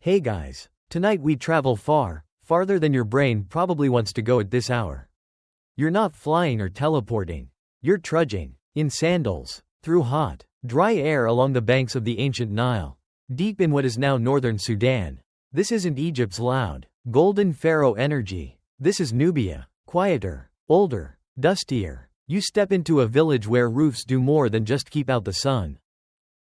Hey guys, tonight we travel far, farther than your brain probably wants to go at this hour. You're not flying or teleporting. You're trudging, in sandals, through hot, dry air along the banks of the ancient Nile, deep in what is now northern Sudan. This isn't Egypt's loud, golden pharaoh energy. This is Nubia, quieter, older, dustier. You step into a village where roofs do more than just keep out the sun.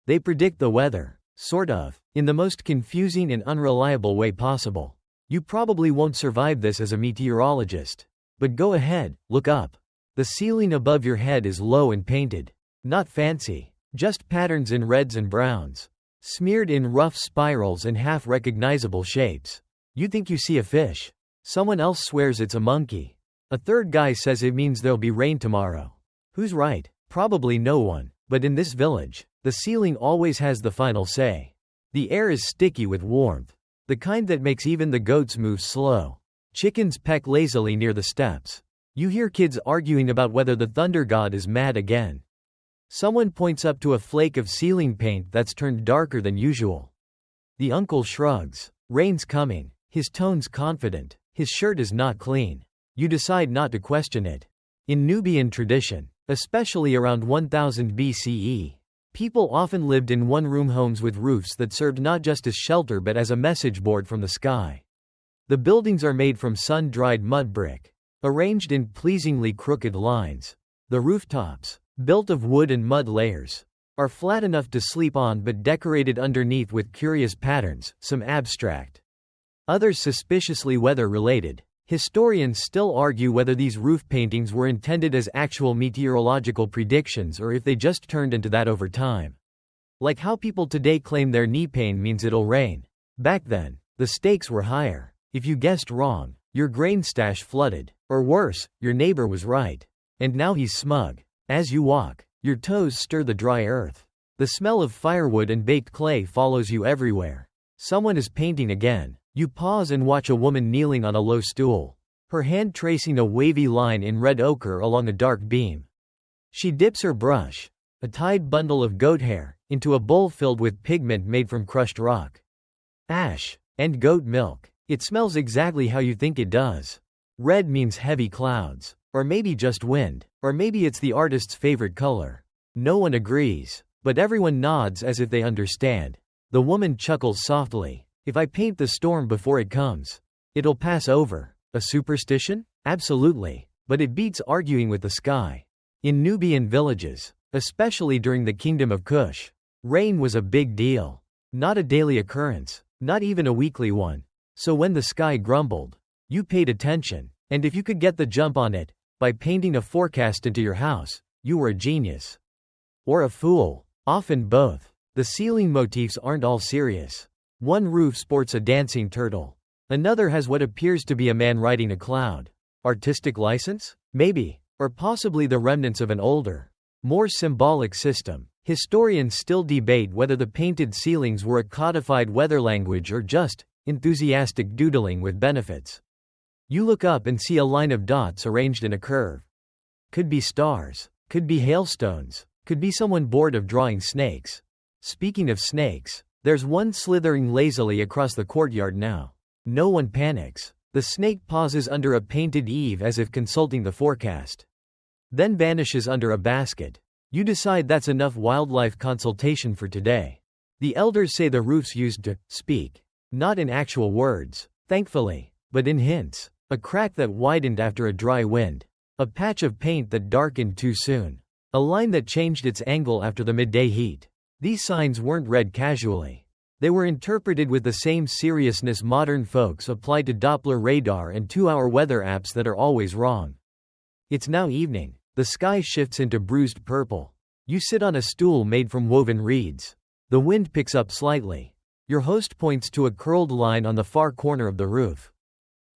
They predict the weather, sort of, in the most confusing and unreliable way possible. You probably won't survive this as a meteorologist. But go ahead, look up. The ceiling above your head is low and painted. Not fancy, just patterns in reds and browns, smeared in rough spirals and half-recognizable shapes. You think you see a fish. Someone else swears it's a monkey. A third guy says it means there'll be rain tomorrow. Who's right? Probably no one. But in this village, the ceiling always has the final say. The air is sticky with warmth, the kind that makes even the goats move slow. Chickens peck lazily near the steps. You hear kids arguing about whether the thunder god is mad again. Someone points up to a flake of ceiling paint that's turned darker than usual. The uncle shrugs. Rain's coming. His tone's confident. His shirt is not clean. You decide not to question it. In Nubian tradition, especially around 1000 BCE, people often lived in one-room homes with roofs that served not just as shelter but as a message board from the sky. The buildings are made from sun-dried mudbrick, arranged in pleasingly crooked lines. The rooftops, built of wood and mud layers, are flat enough to sleep on but decorated underneath with curious patterns, some abstract, others suspiciously weather-related. Historians still argue whether these roof paintings were intended as actual meteorological predictions or if they just turned into that over time. Like how people today claim their knee pain means it'll rain. Back then, the stakes were higher. If you guessed wrong, your grain stash flooded. Or worse, your neighbor was right. And now he's smug. As you walk, your toes stir the dry earth. The smell of firewood and baked clay follows you everywhere. Someone is painting again. You pause and watch a woman kneeling on a low stool, her hand tracing a wavy line in red ochre along a dark beam. She dips her brush, a tied bundle of goat hair, into a bowl filled with pigment made from crushed rock, ash, and goat milk. It smells exactly how you think it does. Red means heavy clouds, or maybe just wind, or maybe it's the artist's favorite color. No one agrees, but everyone nods as if they understand. The woman chuckles softly. If I paint the storm before it comes, it'll pass over. A superstition? Absolutely. But it beats arguing with the sky. In Nubian villages, especially during the Kingdom of Kush, rain was a big deal. Not a daily occurrence, not even a weekly one. So when the sky grumbled, you paid attention. And if you could get the jump on it, by painting a forecast into your house, you were a genius. Or a fool. Often both. The ceiling motifs aren't all serious. One roof sports a dancing turtle. Another has what appears to be a man riding a cloud. Artistic license? Maybe. Or possibly the remnants of an older, more symbolic system. Historians still debate whether the painted ceilings were a codified weather language or just enthusiastic doodling with benefits. You look up and see a line of dots arranged in a curve. Could be stars. Could be hailstones. Could be someone bored of drawing snakes. Speaking of snakes, there's one slithering lazily across the courtyard now. No one panics. The snake pauses under a painted eave as if consulting the forecast. Then vanishes under a basket. You decide that's enough wildlife consultation for today. The elders say the roofs used to speak. Not in actual words, thankfully, but in hints. A crack that widened after a dry wind. A patch of paint that darkened too soon. A line that changed its angle after the midday heat. These signs weren't read casually. They were interpreted with the same seriousness modern folks apply to Doppler radar and 2-hour weather apps that are always wrong. It's now evening. The sky shifts into bruised purple. You sit on a stool made from woven reeds. The wind picks up slightly. Your host points to a curled line on the far corner of the roof.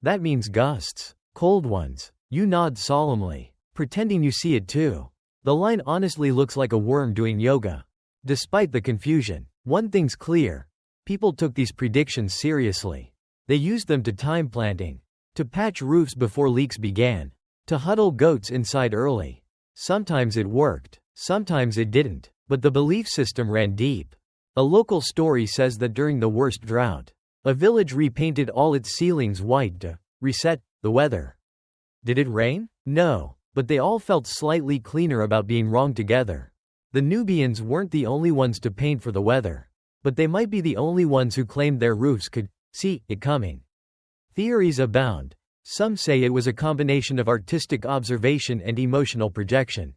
That means gusts. Cold ones. You nod solemnly, pretending you see it too. The line honestly looks like a worm doing yoga. Despite the confusion, one thing's clear. People took these predictions seriously. They used them to time planting, to patch roofs before leaks began, to huddle goats inside early. Sometimes it worked, sometimes it didn't, but the belief system ran deep. A local story says that during the worst drought, A village repainted all its ceilings white to reset the weather. Did it rain? No, but they all felt slightly cleaner about being wrong together. The Nubians weren't the only ones to paint for the weather, but they might be the only ones who claimed their roofs could see it coming. Theories abound. Some say it was a combination of artistic observation and emotional projection.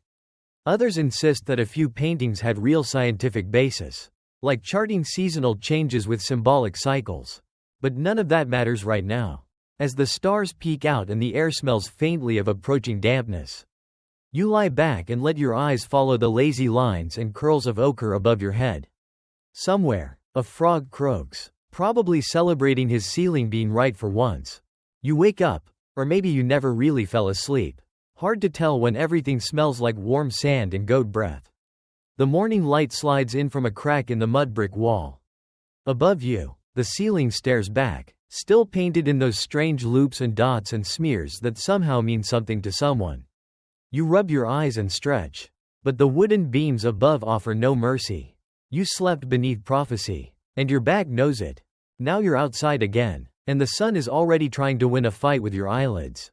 Others insist that a few paintings had real scientific basis, like charting seasonal changes with symbolic cycles. But none of that matters right now, as the stars peek out and the air smells faintly of approaching dampness. You lie back and let your eyes follow the lazy lines and curls of ochre above your head. Somewhere, a frog croaks, probably celebrating his ceiling being right for once. You wake up, or maybe you never really fell asleep. Hard to tell when everything smells like warm sand and goat breath. The morning light slides in from a crack in the mudbrick wall. Above you, the ceiling stares back, still painted in those strange loops and dots and smears that somehow mean something to someone. You rub your eyes and stretch, but the wooden beams above offer no mercy. You slept beneath prophecy, and your back knows it. Now you're outside again, and the sun is already trying to win a fight with your eyelids.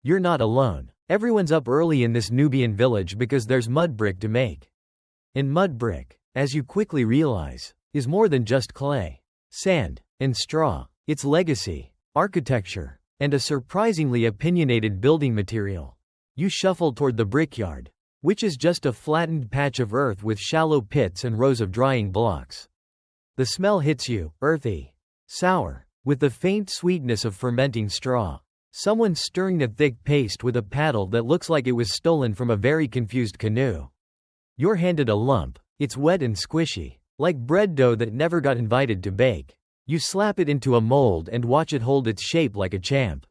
You're not alone. Everyone's up early in this Nubian village because there's mudbrick to make. And mudbrick, as you quickly realize, is more than just clay, sand, and straw. It's legacy, architecture, and a surprisingly opinionated building material. You shuffle toward the brickyard, which is just a flattened patch of earth with shallow pits and rows of drying blocks. The smell hits you, earthy, sour, with the faint sweetness of fermenting straw. Someone stirring a thick paste with a paddle that looks like it was stolen from a very confused canoe. You're handed a lump. It's wet and squishy, like bread dough that never got invited to bake. You slap it into a mold and watch it hold its shape like a champ.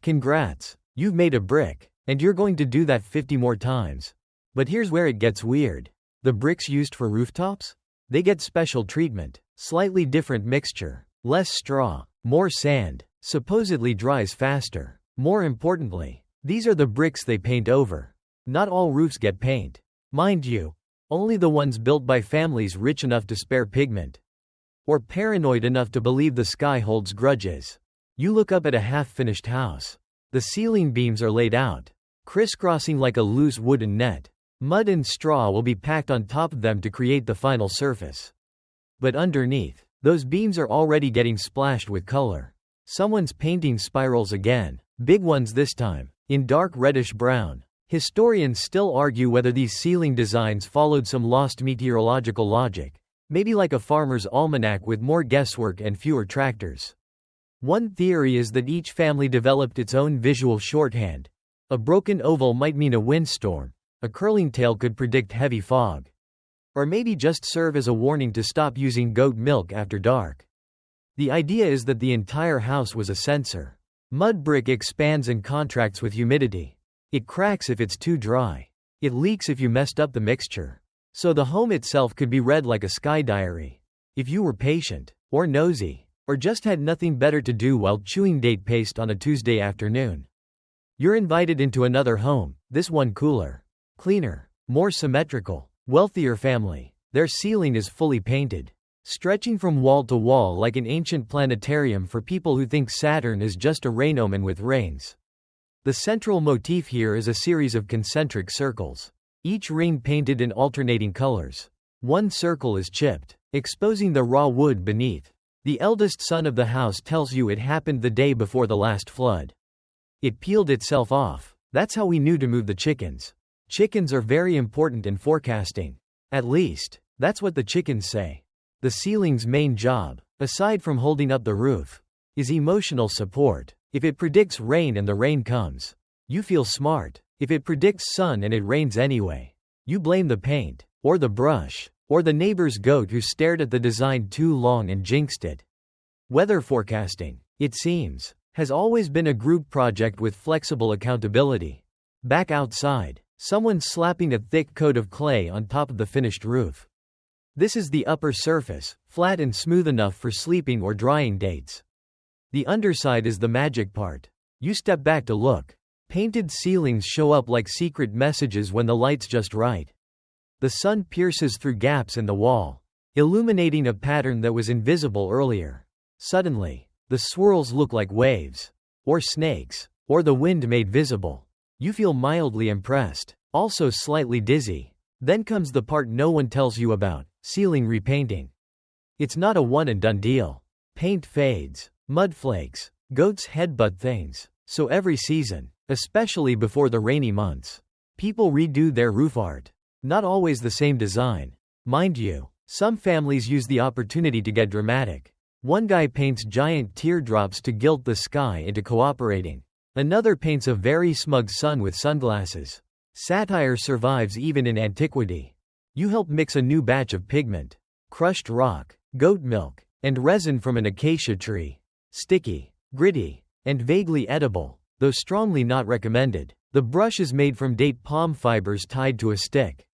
Congrats, you've made a brick, and you're going to do that 50 more times. But here's where it gets weird. The bricks used for rooftops? They get special treatment, slightly different mixture, less straw, more sand. Supposedly dries faster. More importantly, these are the bricks they paint over. Not all roofs get paint. Mind you, only the ones built by families rich enough to spare pigment. Or paranoid enough to believe the sky holds grudges. You look up at a half-finished house. The ceiling beams are laid out, crisscrossing like a loose wooden net. Mud and straw will be packed on top of them to create the final surface. But underneath, those beams are already getting splashed with color. Someone's painting spirals again, big ones this time, in dark reddish brown. Historians still argue whether these ceiling designs followed some lost meteorological logic, maybe like a farmer's almanac with more guesswork and fewer tractors. One theory is that each family developed its own visual shorthand. A broken oval might mean a windstorm, a curling tail could predict heavy fog. Or maybe just serve as a warning to stop using goat milk after dark. The idea is that the entire house was a sensor. Mudbrick expands and contracts with humidity. It cracks if it's too dry. It leaks if you messed up the mixture. So the home itself could be read like a sky diary. If you were patient, or nosy, or just had nothing better to do while chewing date paste on a Tuesday afternoon. You're invited into another home, this one cooler, cleaner, more symmetrical, wealthier family. Their ceiling is fully painted, stretching from wall to wall like an ancient planetarium for people who think Saturn is just a rain omen with rains. The central motif here is a series of concentric circles, each ring painted in alternating colors. One circle is chipped, exposing the raw wood beneath. The eldest son of the house tells you it happened the day before the last flood. It peeled itself off. That's how we knew to move the chickens. Chickens are very important in forecasting. At least, that's what the chickens say. The ceiling's main job, aside from holding up the roof, is emotional support. If it predicts rain and the rain comes, you feel smart. If it predicts sun and it rains anyway, you blame the paint, or the brush, or the neighbor's goat who stared at the design too long and jinxed it. Weather forecasting, it seems, has always been a group project with flexible accountability. Back outside, someone's slapping a thick coat of clay on top of the finished roof. This is the upper surface, flat and smooth enough for sleeping or drying dates. The underside is the magic part. You step back to look. Painted ceilings show up like secret messages when the light's just right. The sun pierces through gaps in the wall, illuminating a pattern that was invisible earlier. Suddenly, the swirls look like waves. Or snakes. Or the wind made visible. You feel mildly impressed. Also slightly dizzy. Then comes the part no one tells you about, ceiling repainting. It's not a one-and-done deal. Paint fades. Mud flakes. Goats headbutt things. So every season, especially before the rainy months, people redo their roof art. Not always the same design. Mind you, some families use the opportunity to get dramatic. One guy paints giant teardrops to guilt the sky into cooperating. Another paints a very smug sun with sunglasses. Satire survives even in antiquity. You help mix a new batch of pigment, crushed rock, goat milk, and resin from an acacia tree. Sticky, gritty, and vaguely edible, though strongly not recommended. The brush is made from date palm fibers tied to a stick.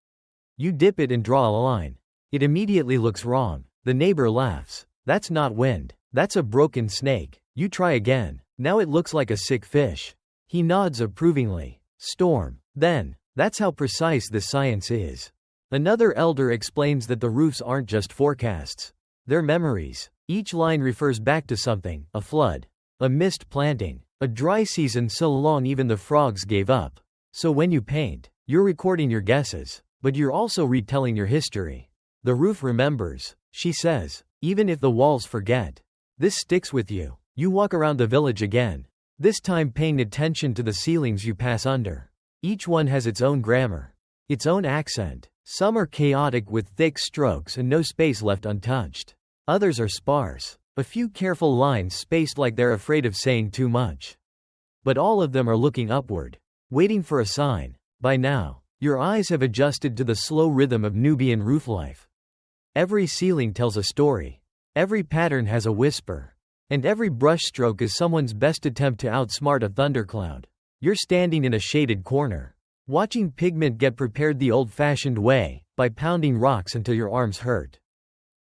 You dip it and draw a line. It immediately looks wrong. The neighbor laughs. That's not wind. That's a broken snake. You try again. Now it looks like a sick fish. He nods approvingly. Storm. Then, that's how precise this science is. Another elder explains that the roofs aren't just forecasts. They're memories. Each line refers back to something, a flood, a missed planting, a dry season so long even the frogs gave up. So when you paint, you're recording your guesses, but you're also retelling your history. The roof remembers, she says, even if the walls forget. This sticks with you. You walk around the village again, this time paying attention to the ceilings you pass under. Each one has its own grammar, its own accent. Some are chaotic with thick strokes and no space left untouched. Others are sparse, a few careful lines spaced like they're afraid of saying too much. But all of them are looking upward, waiting for a sign. By now, your eyes have adjusted to the slow rhythm of Nubian roof life. Every ceiling tells a story. Every pattern has a whisper. And every brushstroke is someone's best attempt to outsmart a thundercloud. You're standing in a shaded corner, watching pigment get prepared the old-fashioned way, by pounding rocks until your arms hurt.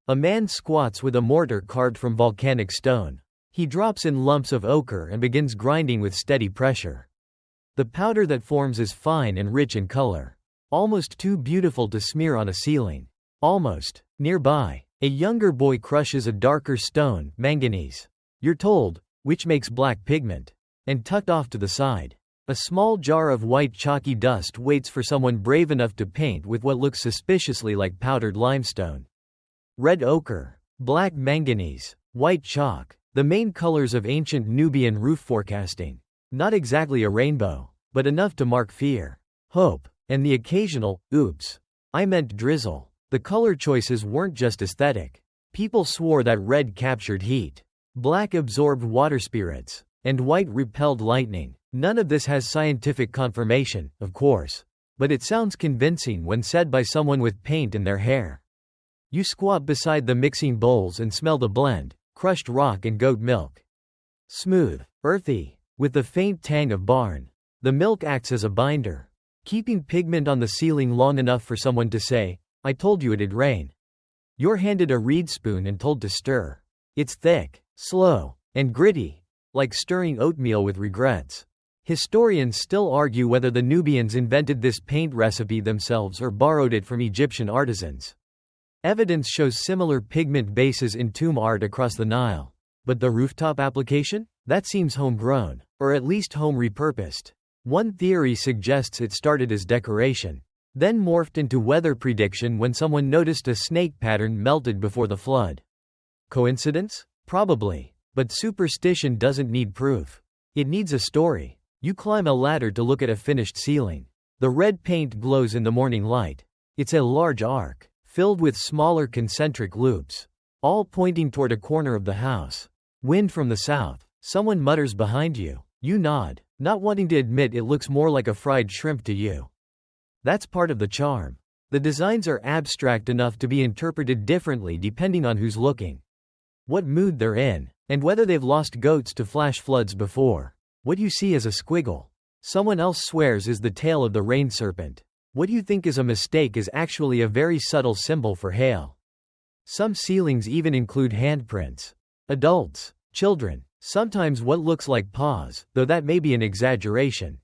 A man squats with a mortar carved from volcanic stone. He drops in lumps of ochre and begins grinding with steady pressure. The powder that forms is fine and rich in color, almost too beautiful to smear on a ceiling. Almost. Nearby, a younger boy crushes a darker stone, manganese. You're told, which makes black pigment. And tucked off to the side, a small jar of white chalky dust waits for someone brave enough to paint with what looks suspiciously like powdered limestone. Red ochre, black manganese, white chalk, the main colors of ancient Nubian roof forecasting. Not exactly a rainbow, but enough to mark fear, hope, and the occasional, oops, I meant drizzle. The color choices weren't just aesthetic. People swore that red captured heat, black absorbed water spirits, and white repelled lightning. None of this has scientific confirmation, of course, but it sounds convincing when said by someone with paint in their hair. You squat beside the mixing bowls and smell the blend, crushed rock and goat milk. Smooth, earthy, with the faint tang of barn. The milk acts as a binder, keeping pigment on the ceiling long enough for someone to say, I told you it'd rain. You're handed a reed spoon and told to stir. It's thick, slow, and gritty, like stirring oatmeal with regrets. Historians still argue whether the Nubians invented this paint recipe themselves or borrowed it from Egyptian artisans. Evidence shows similar pigment bases in tomb art across the Nile. But the rooftop application? That seems homegrown, or at least home repurposed. One theory suggests it started as decoration, then morphed into weather prediction when someone noticed a snake pattern melted before the flood. Coincidence? Probably. But superstition doesn't need proof. It needs a story. You climb a ladder to look at a finished ceiling. The red paint glows in the morning light. It's a large arc, filled with smaller concentric loops, all pointing toward a corner of the house. Wind from the south. Someone mutters behind you. You nod, not wanting to admit it looks more like a fried shrimp to you. That's part of the charm. The designs are abstract enough to be interpreted differently depending on who's looking, what mood they're in, and whether they've lost goats to flash floods before. What you see as a squiggle, someone else swears is the tail of the rain serpent. What you think is a mistake is actually a very subtle symbol for hail. Some ceilings even include handprints. Adults, children, sometimes what looks like paws, though that may be an exaggeration.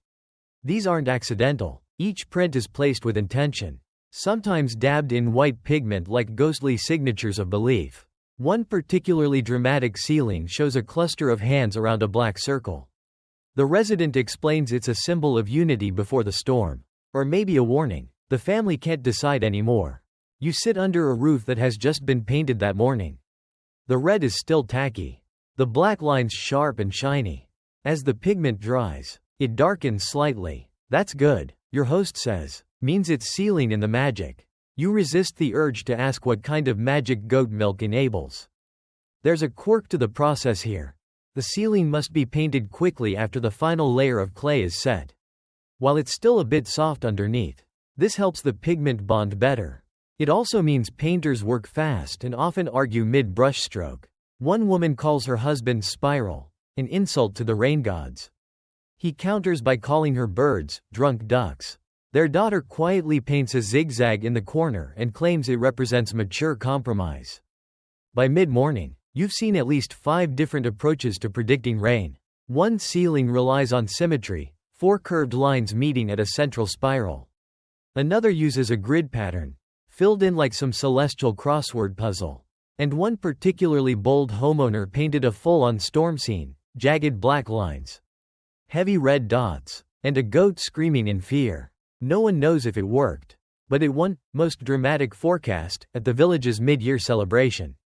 These aren't accidental. Each print is placed with intention, sometimes dabbed in white pigment like ghostly signatures of belief. One particularly dramatic ceiling shows a cluster of hands around a black circle. The resident explains it's a symbol of unity before the storm. Or maybe a warning. The family can't decide anymore. You sit under a roof that has just been painted that morning. The red is still tacky. The black lines sharp and shiny. As the pigment dries, it darkens slightly. That's good, your host says. Means it's sealing in the magic. You resist the urge to ask what kind of magic goat milk enables. There's a quirk to the process here. The ceiling must be painted quickly after the final layer of clay is set. While it's still a bit soft underneath. This helps the pigment bond better. It also means painters work fast and often argue mid-brushstroke. One woman calls her husband spiral, an insult to the rain gods. He counters by calling her birds, drunk ducks. Their daughter quietly paints a zigzag in the corner and claims it represents mature compromise. By mid-morning, you've seen at least 5 different approaches to predicting rain. One ceiling relies on symmetry, 4 curved lines meeting at a central spiral. Another uses a grid pattern, filled in like some celestial crossword puzzle. And one particularly bold homeowner painted a full-on storm scene, jagged black lines, heavy red dots, and a goat screaming in fear. No one knows if it worked, but it won most dramatic forecast at the village's mid-year celebration.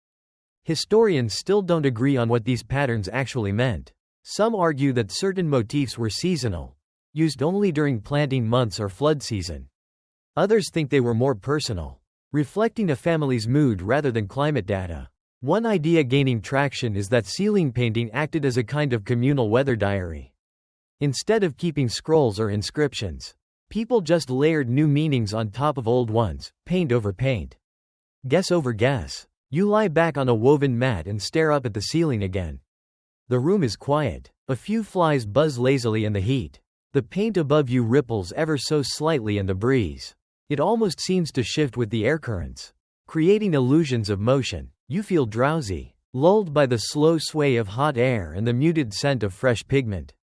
Historians still don't agree on what these patterns actually meant. Some argue that certain motifs were seasonal, used only during planting months or flood season. Others think they were more personal, reflecting a family's mood rather than climate data. One idea gaining traction is that ceiling painting acted as a kind of communal weather diary. Instead of keeping scrolls or inscriptions, people just layered new meanings on top of old ones, paint over paint. Guess over guess. You lie back on a woven mat and stare up at the ceiling again. The room is quiet. A few flies buzz lazily in the heat. The paint above you ripples ever so slightly in the breeze. It almost seems to shift with the air currents, creating illusions of motion. You feel drowsy, lulled by the slow sway of hot air and the muted scent of fresh pigment.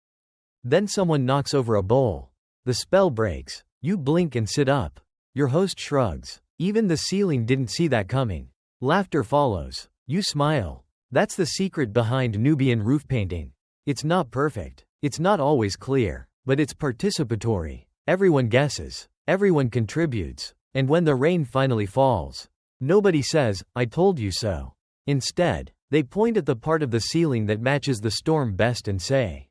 Then someone knocks over a bowl. The spell breaks. You blink and sit up. Your host shrugs. Even the ceiling didn't see that coming. Laughter follows. You smile. That's the secret behind Nubian roof painting. It's not perfect. It's not always clear. But it's participatory. Everyone guesses. Everyone contributes. And when the rain finally falls, nobody says, "I told you so." Instead, they point at the part of the ceiling that matches the storm best and say,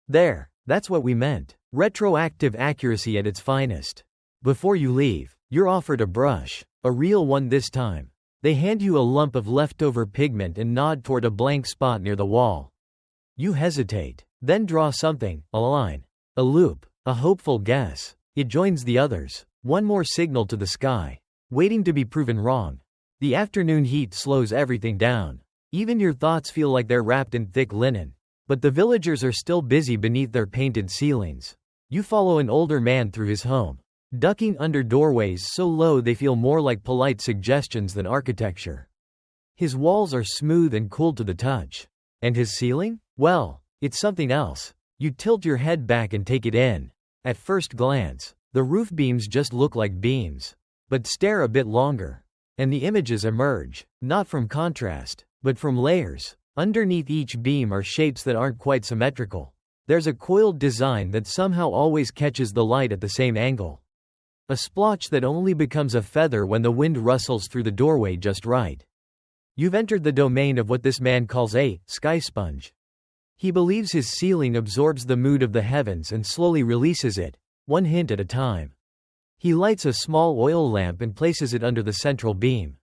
"There, that's what we meant." Retroactive accuracy at its finest. Before you leave, you're offered a brush, a real one this time. They hand you a lump of leftover pigment and nod toward a blank spot near the wall. You hesitate, then draw something, a line, a loop, a hopeful guess. It joins the others, one more signal to the sky, waiting to be proven wrong. The afternoon heat slows everything down. Even your thoughts feel like they're wrapped in thick linen. But the villagers are still busy beneath their painted ceilings. You follow an older man through his home, ducking under doorways so low they feel more like polite suggestions than architecture. His walls are smooth and cool to the touch. And his ceiling? Well, it's something else. You tilt your head back and take it in. At first glance, the roof beams just look like beams. But stare a bit longer, and the images emerge, not from contrast, but from layers. Underneath each beam are shapes that aren't quite symmetrical. There's a coiled design that somehow always catches the light at the same angle. A splotch that only becomes a feather when the wind rustles through the doorway just right. You've entered the domain of what this man calls a sky sponge. He believes his ceiling absorbs the mood of the heavens and slowly releases it, one hint at a time. He lights a small oil lamp and places it under the central beam.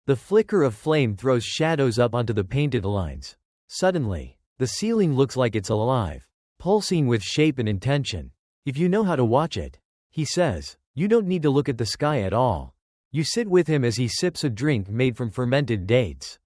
The flicker of flame throws shadows up onto the painted lines. Suddenly, the ceiling looks like it's alive, pulsing with shape and intention. If you know how to watch it, he says, you don't need to look at the sky at all. You sit with him as he sips a drink made from fermented dates,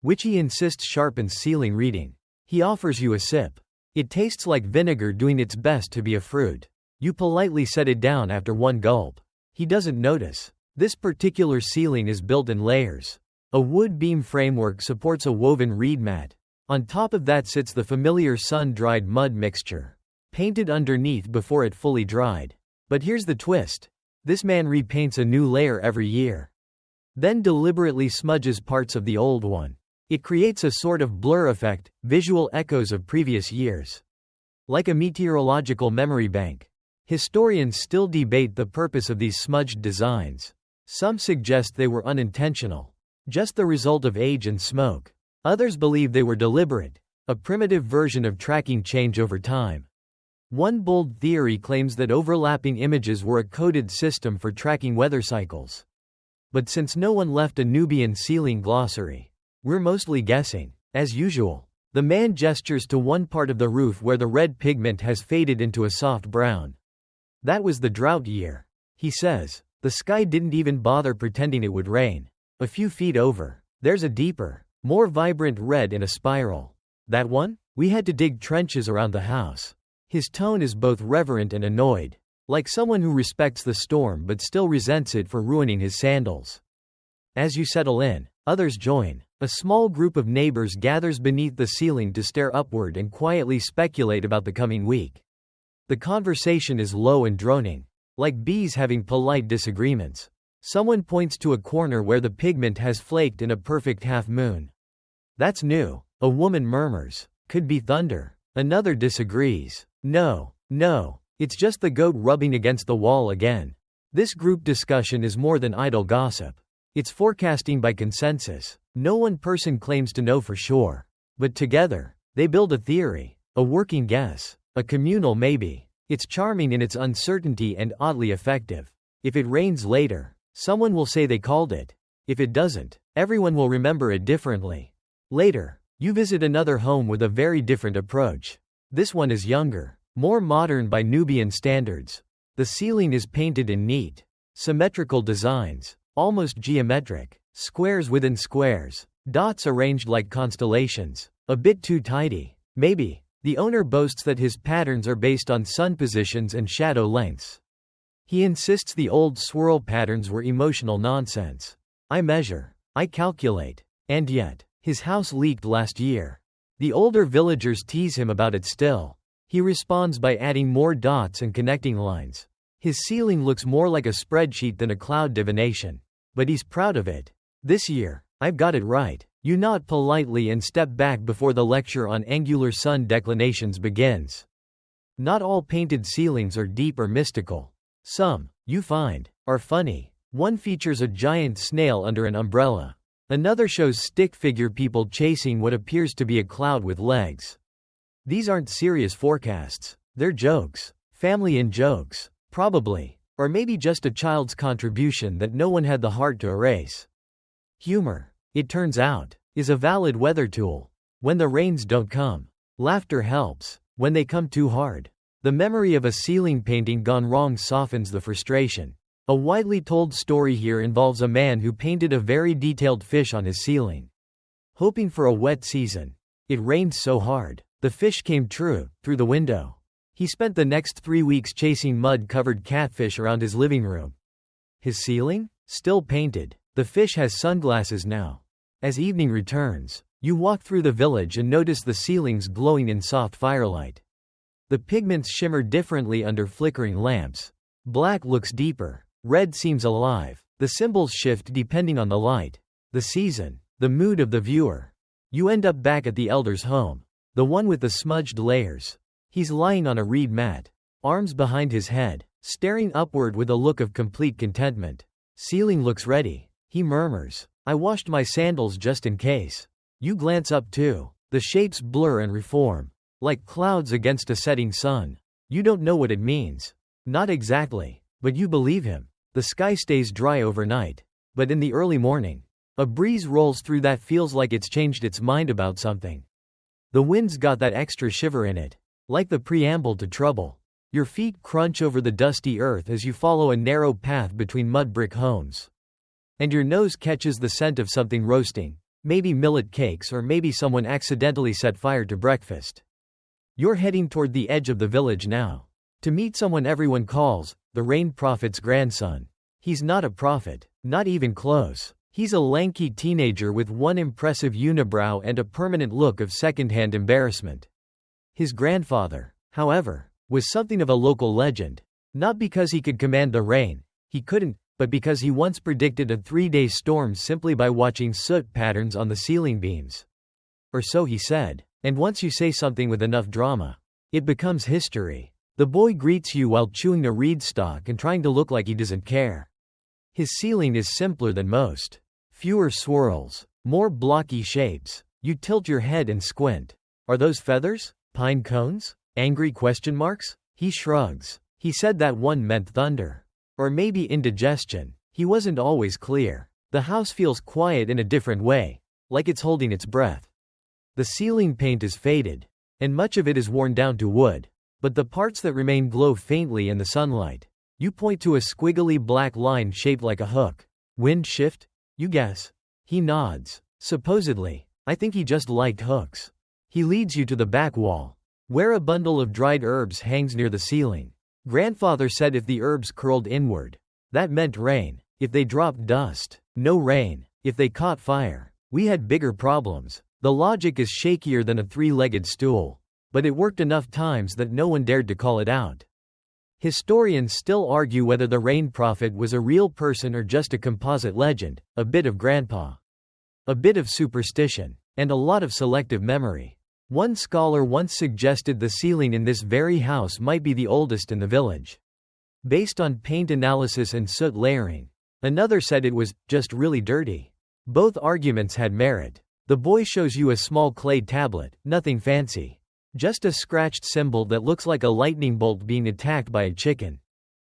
which he insists sharpens ceiling reading. He offers you a sip. It tastes like vinegar doing its best to be a fruit. You politely set it down after one gulp. He doesn't notice. This particular ceiling is built in layers. A wood beam framework supports a woven reed mat. On top of that sits the familiar sun-dried mud mixture, painted underneath before it fully dried. But here's the twist. This man repaints a new layer every year. then deliberately smudges parts of the old one. It creates a sort of blur effect, visual echoes of previous years. Like a meteorological memory bank. Historians still debate the purpose of these smudged designs. Some suggest they were unintentional, just the result of age and smoke. Others believe they were deliberate, a primitive version of tracking change over time. One bold theory claims that overlapping images were a coded system for tracking weather cycles. But since no one left a Nubian ceiling glossary, we're mostly guessing. As usual, the man gestures to one part of the roof where the red pigment has faded into a soft brown. That was the drought year, he says. The sky didn't even bother pretending it would rain. A few feet over, there's a deeper, more vibrant red in a spiral. That one? We had to dig trenches around the house. His tone is both reverent and annoyed, like someone who respects the storm but still resents it for ruining his sandals. As you settle in, others join. A small group of neighbors gathers beneath the ceiling to stare upward and quietly speculate about the coming week. The conversation is low and droning, like bees having polite disagreements. Someone points to a corner where the pigment has flaked in a perfect half moon. That's new, a woman murmurs. Could be thunder. Another disagrees. No, it's just the goat rubbing against the wall again. This group discussion is more than idle gossip. It's forecasting by consensus. No one person claims to know for sure. But together, they build a theory, a working guess, a communal maybe. It's charming in its uncertainty and oddly effective. If it rains later, someone will say they called it. If it doesn't, everyone will remember it differently. Later, you visit another home with a very different approach. This one is younger, more modern by Nubian standards. The ceiling is painted in neat, symmetrical designs, almost geometric, squares within squares, dots arranged like constellations. A bit too tidy, maybe. The owner boasts that his patterns are based on sun positions and shadow lengths. He insists the old swirl patterns were emotional nonsense. I measure, I calculate. And yet, his house leaked last year. The older villagers tease him about it still. He responds by adding more dots and connecting lines. His ceiling looks more like a spreadsheet than a cloud divination. But he's proud of it. This year, I've got it right. You nod politely and step back before the lecture on angular sun declinations begins. Not all painted ceilings are deep or mystical. Some, you find, are funny. One features a giant snail under an umbrella. Another shows stick figure people chasing what appears to be a cloud with legs. These aren't serious forecasts. They're jokes. Family in jokes. Probably. Or maybe just a child's contribution that no one had the heart to erase. Humor, it turns out, is a valid weather tool. When the rains don't come, laughter helps. When they come too hard, the memory of a ceiling painting gone wrong softens the frustration. A widely told story here involves a man who painted a very detailed fish on his ceiling, hoping for a wet season. It rained so hard, the fish came true, through the window. He spent the next 3 weeks chasing mud-covered catfish around his living room. His ceiling? Still painted. The fish has sunglasses now. As evening returns, you walk through the village and notice the ceilings glowing in soft firelight. The pigments shimmer differently under flickering lamps. Black looks deeper. Red seems alive. The symbols shift depending on the light, the season, the mood of the viewer. You end up back at the elder's home. The one with the smudged layers. He's lying on a reed mat, arms behind his head, staring upward with a look of complete contentment. Ceiling looks ready. He murmurs, I washed my sandals just in case. You glance up too. The shapes blur and reform, like clouds against a setting sun. You don't know what it means. Not exactly, but you believe him. The sky stays dry overnight. But in the early morning, a breeze rolls through that feels like it's changed its mind about something. The wind's got that extra shiver in it, like the preamble to trouble. Your feet crunch over the dusty earth as you follow a narrow path between mudbrick homes. And your nose catches the scent of something roasting, maybe millet cakes or maybe someone accidentally set fire to breakfast. You're heading toward the edge of the village now, to meet someone everyone calls the rain prophet's grandson. He's not a prophet, not even close. He's a lanky teenager with one impressive unibrow and a permanent look of second-hand embarrassment. His grandfather, however, was something of a local legend. Not because he could command the rain, he couldn't, but because he once predicted a 3-day storm simply by watching soot patterns on the ceiling beams. Or so he said. And once you say something with enough drama, it becomes history. The boy greets you while chewing a reed stalk and trying to look like he doesn't care. His ceiling is simpler than most. Fewer swirls, more blocky shapes. You tilt your head and squint. Are those feathers? Pine cones? Angry question marks? He shrugs. He said that one meant thunder. Or maybe indigestion. He wasn't always clear. The house feels quiet in a different way, like it's holding its breath. The ceiling paint is faded, and much of it is worn down to wood, but the parts that remain glow faintly in the sunlight. You point to a squiggly black line shaped like a hook. Wind shift? You guess. He nods. Supposedly. I think he just liked hooks. He leads you to the back wall, where a bundle of dried herbs hangs near the ceiling. Grandfather said if the herbs curled inward, that meant rain. If they dropped dust, no rain. If they caught fire, we had bigger problems. The logic is shakier than a 3-legged stool, but it worked enough times that no one dared to call it out. Historians still argue whether the rain prophet was a real person or just a composite legend, a bit of grandpa, a bit of superstition, and a lot of selective memory. One scholar once suggested the ceiling in this very house might be the oldest in the village, based on paint analysis and soot layering. Another said it was just really dirty. Both arguments had merit. The boy shows you a small clay tablet, nothing fancy. Just a scratched symbol that looks like a lightning bolt being attacked by a chicken.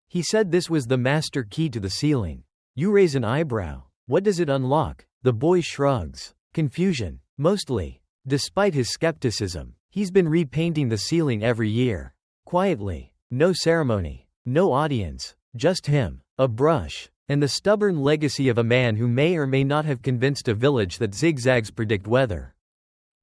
He said this was the master key to the ceiling. You raise an eyebrow. What does it unlock? The boy shrugs. Confusion. Mostly. Despite his skepticism, he's been repainting the ceiling every year. Quietly. No ceremony. No audience. Just him. A brush. And the stubborn legacy of a man who may or may not have convinced a village that zigzags predict weather.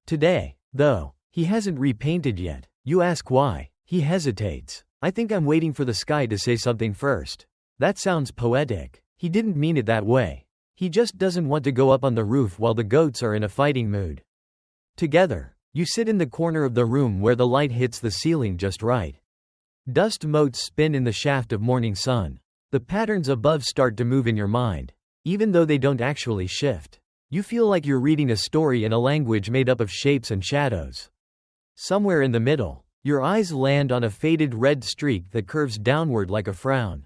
Today, though, he hasn't repainted yet. You ask why. He hesitates. I think I'm waiting for the sky to say something first. That sounds poetic. He didn't mean it that way. He just doesn't want to go up on the roof while the goats are in a fighting mood. Together, you sit in the corner of the room where the light hits the ceiling just right. Dust motes spin in the shaft of morning sun. The patterns above start to move in your mind, even though they don't actually shift. You feel like you're reading a story in a language made up of shapes and shadows. Somewhere in the middle, your eyes land on a faded red streak that curves downward like a frown.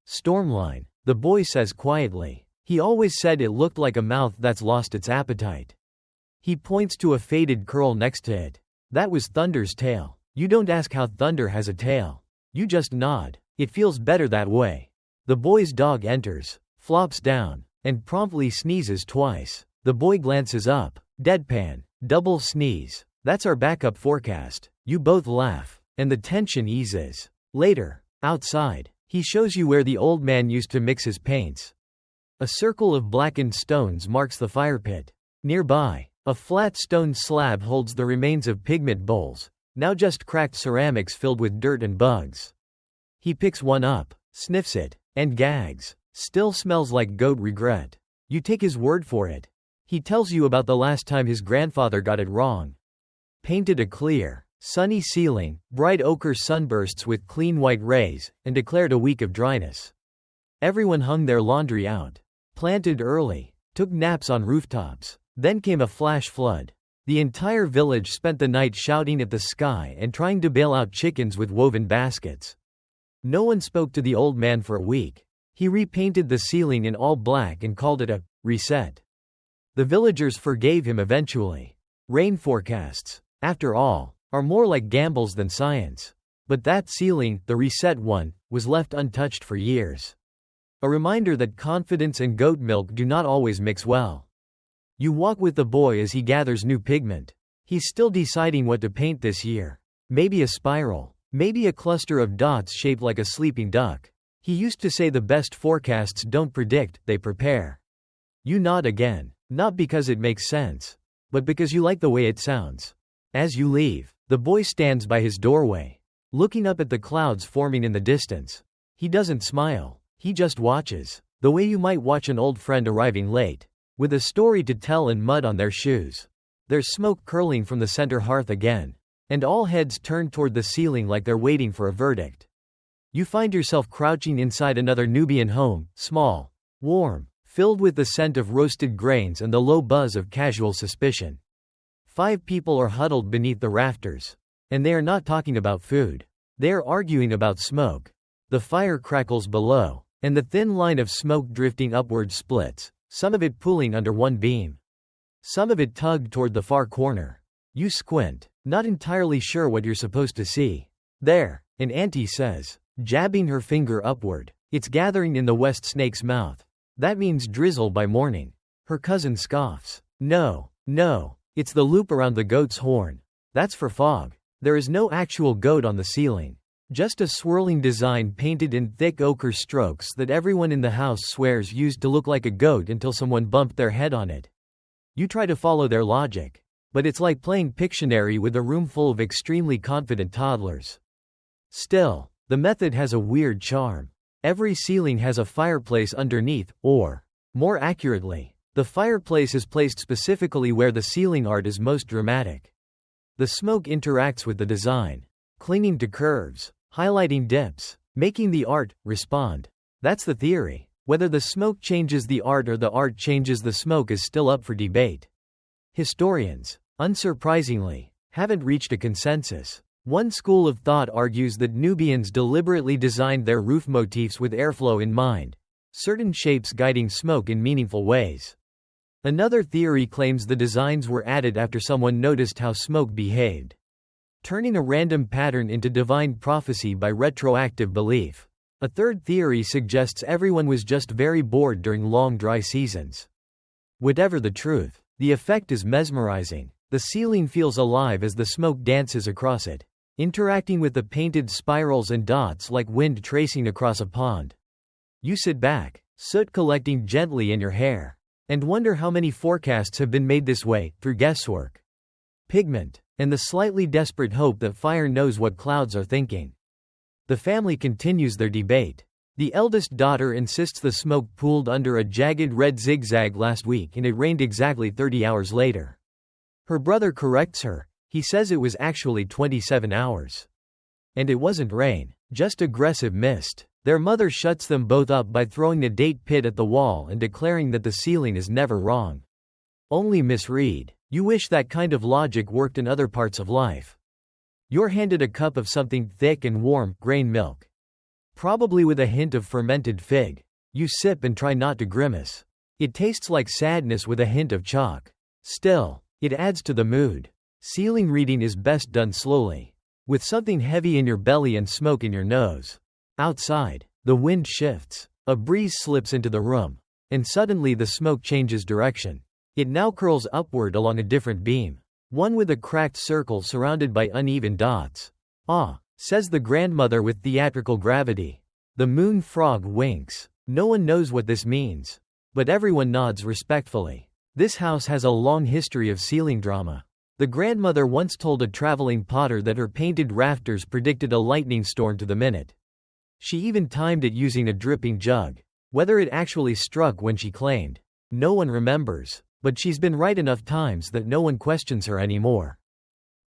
Stormline, the boy says quietly. He always said it looked like a mouth that's lost its appetite. He points to a faded curl next to it. That was Thunder's tail. You don't ask how Thunder has a tail. You just nod. It feels better that way. The boy's dog enters, flops down, and promptly sneezes twice. The boy glances up. Deadpan. Double sneeze. That's our backup forecast. You both laugh, and the tension eases. Later, outside, he shows you where the old man used to mix his paints. A circle of blackened stones marks the fire pit. Nearby, a flat stone slab holds the remains of pigment bowls, now just cracked ceramics filled with dirt and bugs. He picks one up, sniffs it, and gags. Still smells like goat regret. You take his word for it. He tells you about the last time his grandfather got it wrong. Painted a clear, sunny ceiling, bright ochre sunbursts with clean white rays, and declared a week of dryness. Everyone hung their laundry out, planted early, took naps on rooftops. Then came a flash flood. The entire village spent the night shouting at the sky and trying to bail out chickens with woven baskets. No one spoke to the old man for a week. He repainted the ceiling in all black and called it a reset. The villagers forgave him eventually. Rain forecasts, after all, are more like gambles than science. But that ceiling, the reset one, was left untouched for years. A reminder that confidence and goat milk do not always mix well. You walk with the boy as he gathers new pigment. He's still deciding what to paint this year. Maybe a spiral. Maybe a cluster of dots shaped like a sleeping duck. He used to say the best forecasts don't predict, they prepare. You nod again, not because it makes sense, but because you like the way it sounds. As you leave, the boy stands by his doorway, looking up at the clouds forming in the distance. He doesn't smile, he just watches, the way you might watch an old friend arriving late, with a story to tell and mud on their shoes. There's smoke curling from the center hearth again, and all heads turn toward the ceiling like they're waiting for a verdict. You find yourself crouching inside another Nubian home, small, warm, filled with the scent of roasted grains and the low buzz of casual suspicion. 5 people are huddled beneath the rafters. And they are not talking about food. They are arguing about smoke. The fire crackles below, and the thin line of smoke drifting upward splits, some of it pooling under one beam. Some of it tugged toward the far corner. You squint, not entirely sure what you're supposed to see. There, an auntie says, jabbing her finger upward. It's gathering in the west snake's mouth. That means drizzle by morning. Her cousin scoffs. No, it's the loop around the goat's horn. That's for fog. There is no actual goat on the ceiling. Just a swirling design painted in thick ochre strokes that everyone in the house swears used to look like a goat until someone bumped their head on it. You try to follow their logic. But it's like playing Pictionary with a room full of extremely confident toddlers. Still, the method has a weird charm. Every ceiling has a fireplace underneath, or, more accurately, the fireplace is placed specifically where the ceiling art is most dramatic. The smoke interacts with the design, clinging to curves, highlighting dips, making the art respond. That's the theory. Whether the smoke changes the art or the art changes the smoke is still up for debate. Historians, unsurprisingly, haven't reached a consensus. One school of thought argues that Nubians deliberately designed their roof motifs with airflow in mind, certain shapes guiding smoke in meaningful ways. Another theory claims the designs were added after someone noticed how smoke behaved, turning a random pattern into divine prophecy by retroactive belief. A third theory suggests everyone was just very bored during long dry seasons. Whatever the truth, the effect is mesmerizing. The ceiling feels alive as the smoke dances across it, interacting with the painted spirals and dots like wind tracing across a pond. You sit back, soot collecting gently in your hair, and wonder how many forecasts have been made this way, through guesswork, pigment, and the slightly desperate hope that fire knows what clouds are thinking. The family continues their debate. The eldest daughter insists the smoke pooled under a jagged red zigzag last week and it rained exactly 30 hours later. Her brother corrects her. He says it was actually 27 hours. And it wasn't rain, just aggressive mist. Their mother shuts them both up by throwing a date pit at the wall and declaring that the ceiling is never wrong, only misread. You wish that kind of logic worked in other parts of life. You're handed a cup of something thick and warm, grain milk, probably with a hint of fermented fig. You sip and try not to grimace. It tastes like sadness with a hint of chalk. Still, it adds to the mood. Ceiling reading is best done slowly, with something heavy in your belly and smoke in your nose. Outside, the wind shifts. A breeze slips into the room, and suddenly the smoke changes direction. It now curls upward along a different beam, one with a cracked circle surrounded by uneven dots. Ah, says the grandmother with theatrical gravity. The moon frog winks. No one knows what this means, but everyone nods respectfully. This house has a long history of ceiling drama. The grandmother once told a traveling potter that her painted rafters predicted a lightning storm to the minute. She even timed it using a dripping jug. Whether it actually struck when she claimed, no one remembers, but she's been right enough times that no one questions her anymore.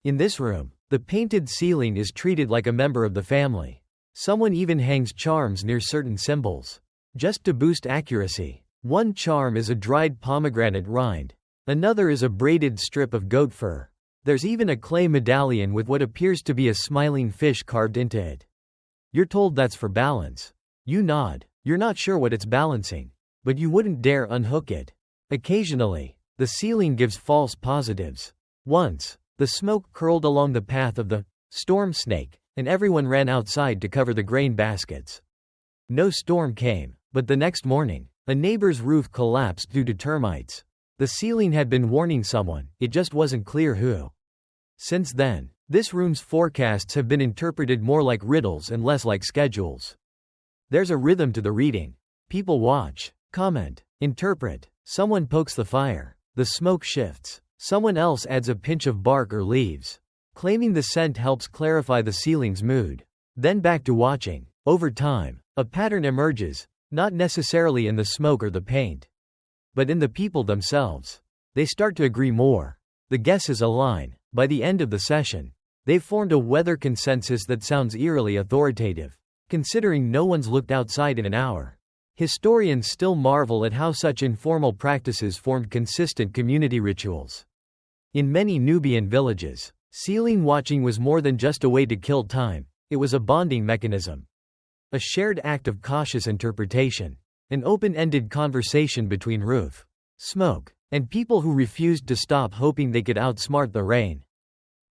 In this room, the painted ceiling is treated like a member of the family. Someone even hangs charms near certain symbols, just to boost accuracy. One charm is a dried pomegranate rind. Another is a braided strip of goat fur. There's even a clay medallion with what appears to be a smiling fish carved into it. You're told that's for balance. You nod. You're not sure what it's balancing, but you wouldn't dare unhook it. Occasionally, the ceiling gives false positives. Once, the smoke curled along the path of the storm snake, and everyone ran outside to cover the grain baskets. No storm came, but the next morning, a neighbor's roof collapsed due to termites. The ceiling had been warning someone, it just wasn't clear who. Since then, this room's forecasts have been interpreted more like riddles and less like schedules. There's a rhythm to the reading. People watch, comment, interpret. Someone pokes the fire. The smoke shifts. Someone else adds a pinch of bark or leaves, claiming the scent helps clarify the ceiling's mood. Then back to watching. Over time, a pattern emerges, not necessarily in the smoke or the paint, but in the people themselves. They start to agree more. The guesses align. By the end of the session, they've formed a weather consensus that sounds eerily authoritative. considering no one's looked outside in an hour. Historians still marvel at how such informal practices formed consistent community rituals. In many Nubian villages, ceiling watching was more than just a way to kill time, it was a bonding mechanism. A shared act of cautious interpretation. An open-ended conversation between roof, smoke, and people who refused to stop hoping they could outsmart the rain.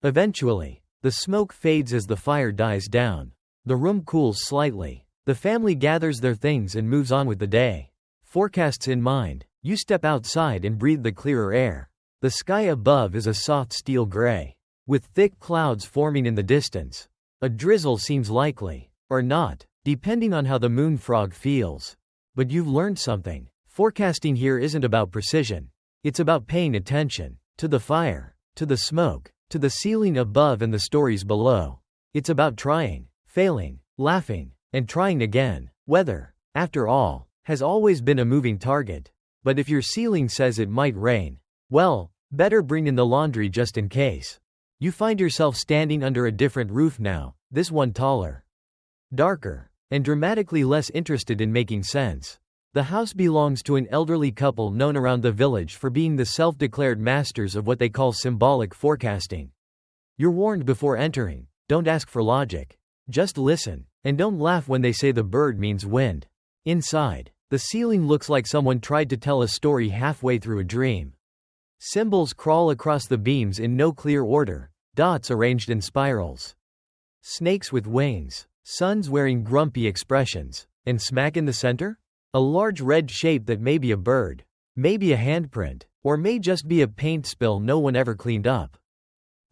Eventually, the smoke fades as the fire dies down. The room cools slightly. The family gathers their things and moves on with the day. Forecasts in mind, you step outside and breathe the clearer air. The sky above is a soft steel gray, with thick clouds forming in the distance. A drizzle seems likely, or not, depending on how the moon frog feels. But you've learned something. Forecasting here isn't about precision. It's about paying attention to the fire, to the smoke, to the ceiling above and the stories below. It's about trying, failing, laughing, and trying again. Weather, after all, has always been a moving target. But if your ceiling says it might rain, well, better bring in the laundry just in case. You find yourself standing under a different roof now, this one taller, darker, and dramatically less interested in making sense. The house belongs to an elderly couple known around the village for being the self-declared masters of what they call symbolic forecasting. You're warned before entering, don't ask for logic. Just listen, and don't laugh when they say the bird means wind. Inside, the ceiling looks like someone tried to tell a story halfway through a dream. Symbols crawl across the beams in no clear order, dots arranged in spirals. Snakes with wings, suns wearing grumpy expressions, and smack in the center? A large red shape that may be a bird, maybe a handprint, or may just be a paint spill no one ever cleaned up.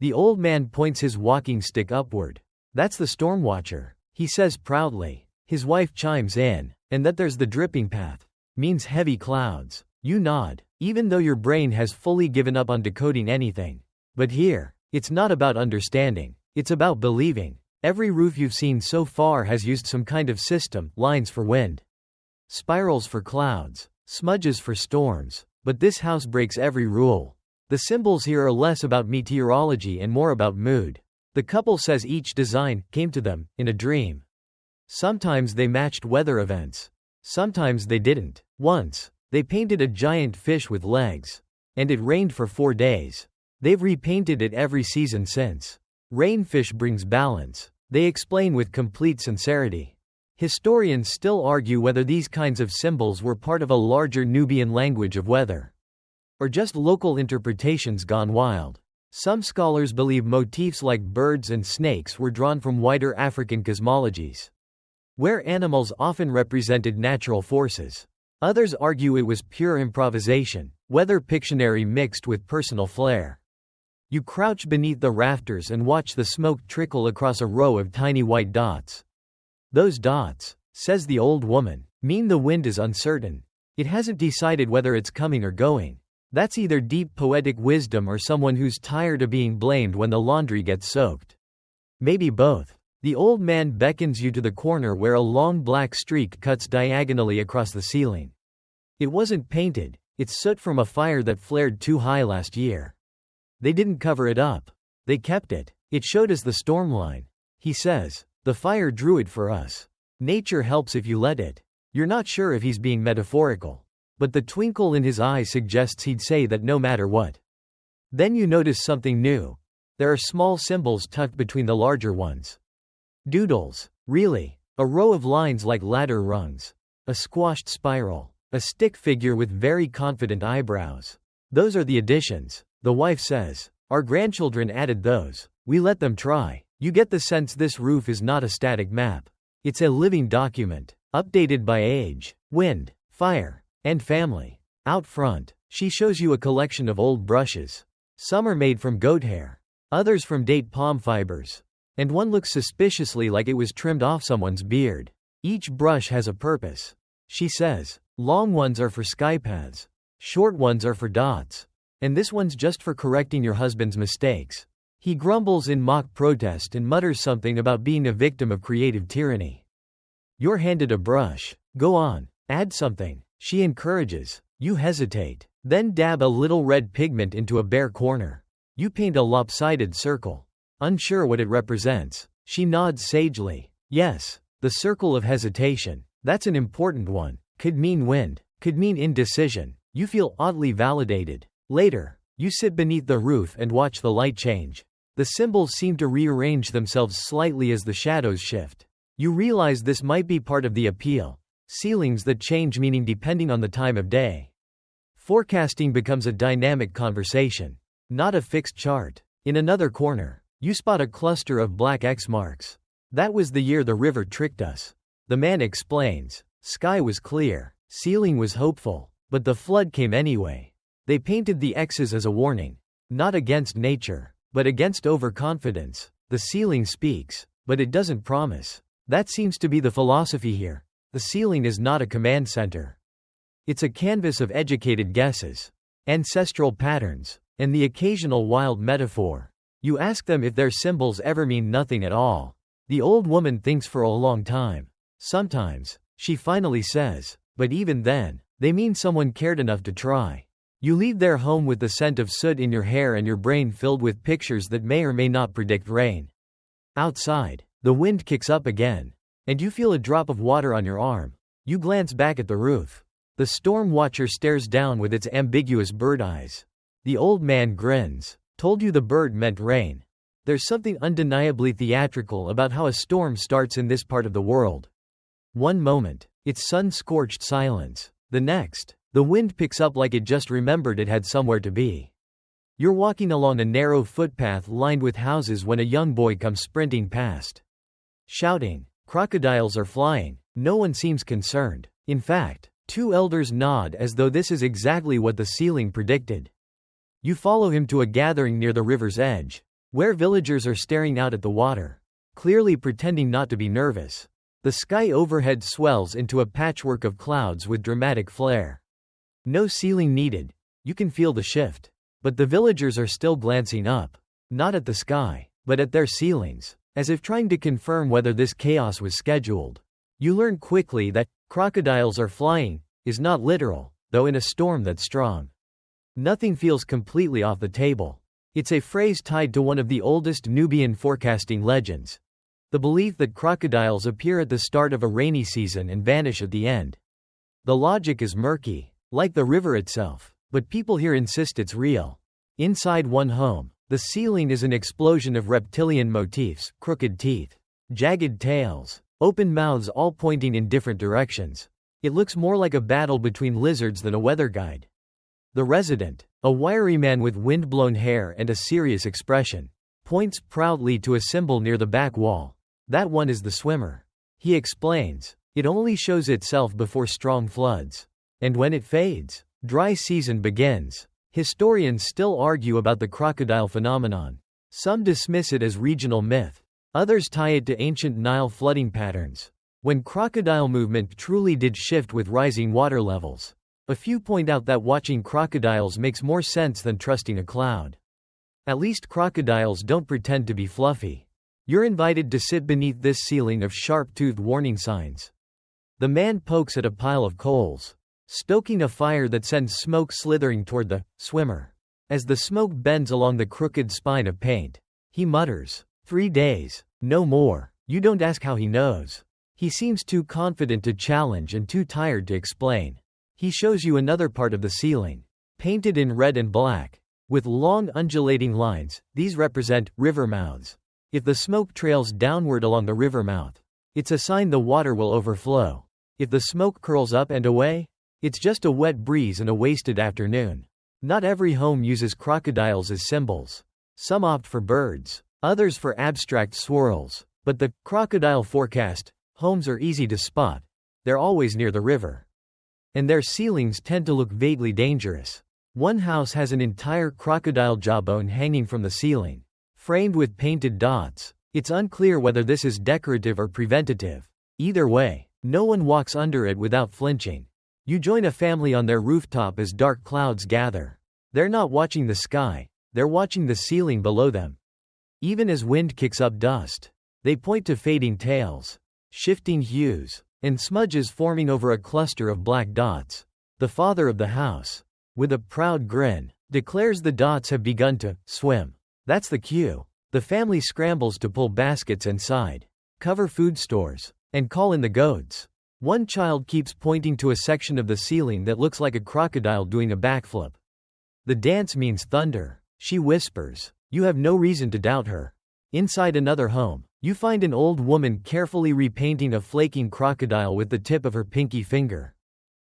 The old man points his walking stick upward. That's the storm watcher, he says proudly. His wife chimes in, and that there's the dripping path means heavy clouds. You nod, even though your brain has fully given up on decoding anything. But here, it's not about understanding, it's about believing. Every roof you've seen so far has used some kind of system, lines for wind, spirals for clouds, smudges for storms, but this house breaks every rule. The symbols here are less about meteorology and more about mood. The couple says each design came to them in a dream. Sometimes they matched weather events. Sometimes they didn't. Once, they painted a giant fish with legs. And it rained for 4 days. They've repainted it every season since. Rainfish brings balance, they explain with complete sincerity. Historians still argue whether these kinds of symbols were part of a larger Nubian language of weather, or just local interpretations gone wild. Some scholars believe motifs like birds and snakes were drawn from wider African cosmologies, where animals often represented natural forces. Others argue it was pure improvisation, weather Pictionary mixed with personal flair. You crouch beneath the rafters and watch the smoke trickle across a row of tiny white dots. Those dots, says the old woman, mean the wind is uncertain. It hasn't decided whether it's coming or going. That's either deep poetic wisdom or someone who's tired of being blamed when the laundry gets soaked. Maybe both. The old man beckons you to the corner where a long black streak cuts diagonally across the ceiling. It wasn't painted, it's soot from a fire that flared too high last year. They didn't cover it up. They kept it. It showed us the storm line. He says, the fire drew it for us. Nature helps if you let it. You're not sure if he's being metaphorical, but the twinkle in his eye suggests he'd say that no matter what. Then you notice something new. There are small symbols tucked between the larger ones. Doodles, really. A row of lines like ladder rungs. A squashed spiral. A stick figure with very confident eyebrows. Those are the additions, the wife says. Our grandchildren added those. We let them try. You get the sense this roof is not a static map. It's a living document, updated by age, wind, fire, and family. Out front, she shows you a collection of old brushes. Some are made from goat hair, others from date palm fibers, and one looks suspiciously like it was trimmed off someone's beard. Each brush has a purpose, she says. Long ones are for sky paths, short ones are for dots, and this one's just for correcting your husband's mistakes. He grumbles in mock protest and mutters something about being a victim of creative tyranny. You're handed a brush. Go on, add something, she encourages. You hesitate, then dab a little red pigment into a bare corner. You paint a lopsided circle. Unsure what it represents, she nods sagely. Yes, The circle of hesitation. That's an important one. Could mean wind. Could mean indecision. You feel oddly validated. Later, you sit beneath the roof and watch the light change. The symbols seem to rearrange themselves slightly as the shadows shift. You realize this might be part of the appeal. Ceilings that change meaning depending on the time of day. Forecasting becomes a dynamic conversation, not a fixed chart. In another corner, you spot a cluster of black X marks. That was the year the river tricked us. The man explains. Sky was clear, ceiling was hopeful, but the flood came anyway. They painted the X's as a warning, not against nature, but against overconfidence. The ceiling speaks, but it doesn't promise. That seems to be the philosophy here. The ceiling is not a command center. It's a canvas of educated guesses, ancestral patterns, and the occasional wild metaphor. You ask them if their symbols ever mean nothing at all. The old woman thinks for a long time. Sometimes, she finally says, but even then, they mean someone cared enough to try. You leave their home with the scent of soot in your hair and your brain filled with pictures that may or may not predict rain. Outside, the wind kicks up again, and you feel a drop of water on your arm. You glance back at the roof. The storm watcher stares down with its ambiguous bird eyes. The old man grins. Told you the bird meant rain. There's something undeniably theatrical about how a storm starts in this part of the world. One moment, it's sun-scorched silence. The next, the wind picks up like it just remembered it had somewhere to be. You're walking along a narrow footpath lined with houses when a young boy comes sprinting past. Shouting, "Crocodiles are flying." No one seems concerned. In fact, two elders nod as though this is exactly what the ceiling predicted. You follow him to a gathering near the river's edge, where villagers are staring out at the water, clearly pretending not to be nervous. The sky overhead swells into a patchwork of clouds with dramatic flair. No ceiling needed. You can feel the shift. But the villagers are still glancing up, not at the sky, but at their ceilings, as if trying to confirm whether this chaos was scheduled. You learn quickly that crocodiles are flying is not literal, though in a storm that's strong. Nothing feels completely off the table. It's a phrase tied to one of the oldest Nubian forecasting legends. The belief that crocodiles appear at the start of a rainy season and vanish at the end. The logic is murky, like the river itself, but people here insist it's real. Inside one home, the ceiling is an explosion of reptilian motifs, crooked teeth, jagged tails, open mouths all pointing in different directions. It looks more like a battle between lizards than a weather guide. The resident, a wiry man with wind-blown hair and a serious expression, points proudly to a symbol near the back wall. That one is the swimmer. He explains, it only shows itself before strong floods. And when it fades, dry season begins. Historians still argue about the crocodile phenomenon. Some dismiss it as regional myth. Others tie it to ancient Nile flooding patterns, when crocodile movement truly did shift with rising water levels. A few point out that watching crocodiles makes more sense than trusting a cloud. At least crocodiles don't pretend to be fluffy. You're invited to sit beneath this ceiling of sharp-toothed warning signs. The man pokes at a pile of coals, stoking a fire that sends smoke slithering toward the swimmer. As the smoke bends along the crooked spine of paint, he mutters, 3 days, no more. You don't ask how he knows. He seems too confident to challenge and too tired to explain. He shows you another part of the ceiling, painted in red and black, with long undulating lines. These represent river mouths. If the smoke trails downward along the river mouth, it's a sign the water will overflow. If the smoke curls up and away, it's just a wet breeze and a wasted afternoon. Not every home uses crocodiles as symbols. Some opt for birds, others for abstract swirls. But the crocodile forecast homes are easy to spot. They're always near the river. And their ceilings tend to look vaguely dangerous. One house has an entire crocodile jawbone hanging from the ceiling, framed with painted dots. It's unclear whether this is decorative or preventative. Either way, no one walks under it without flinching. You join a family on their rooftop as dark clouds gather. They're not watching the sky, they're watching the ceiling below them. Even as wind kicks up dust, they point to fading tails, shifting hues, and smudges forming over a cluster of black dots. The father of the house, with a proud grin, declares the dots have begun to swim. That's the cue. The family scrambles to pull baskets inside, cover food stores, and call in the goats. One child keeps pointing to a section of the ceiling that looks like a crocodile doing a backflip. The dance means thunder, she whispers. You have no reason to doubt her. Inside another home, you find an old woman carefully repainting a flaking crocodile with the tip of her pinky finger.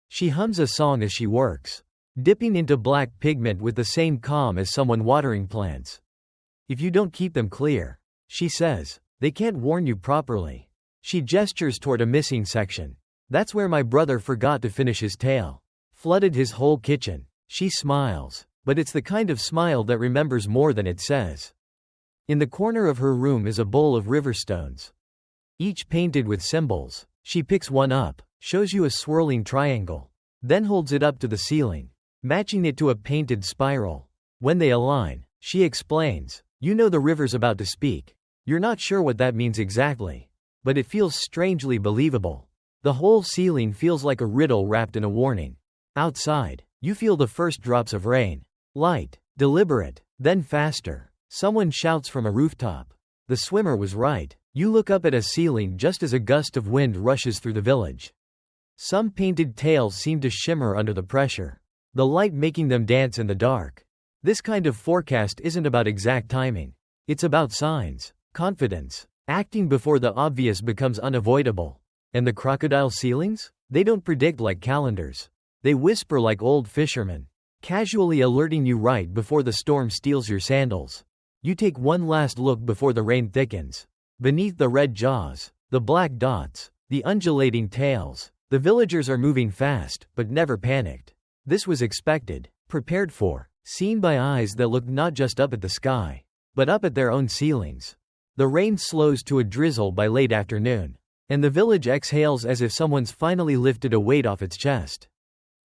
She hums a song as she works, dipping into black pigment with the same calm as someone watering plants. If you don't keep them clear, she says, they can't warn you properly. She gestures toward a missing section. That's where my brother forgot to finish his tale. Flooded his whole kitchen. She smiles, but it's the kind of smile that remembers more than it says. In the corner of her room is a bowl of river stones, each painted with symbols. She picks one up, shows you a swirling triangle, then holds it up to the ceiling, matching it to a painted spiral. When they align, she explains, you know the river's about to speak. You're not sure what that means exactly, but it feels strangely believable. The whole ceiling feels like a riddle wrapped in a warning. Outside, you feel the first drops of rain. Light, deliberate, then faster. Someone shouts from a rooftop. The swimmer was right. You look up at a ceiling just as a gust of wind rushes through the village. Some painted tails seem to shimmer under the pressure, the light making them dance in the dark. This kind of forecast isn't about exact timing. It's about signs, confidence, acting before the obvious becomes unavoidable. And the crocodile ceilings? They don't predict like calendars. They whisper like old fishermen, casually alerting you right before the storm steals your sandals. You take one last look before the rain thickens. Beneath the red jaws, the black dots, the undulating tails, the villagers are moving fast, but never panicked. This was expected, prepared for, seen by eyes that look not just up at the sky, but up at their own ceilings. The rain slows to a drizzle by late afternoon, and the village exhales as if someone's finally lifted a weight off its chest.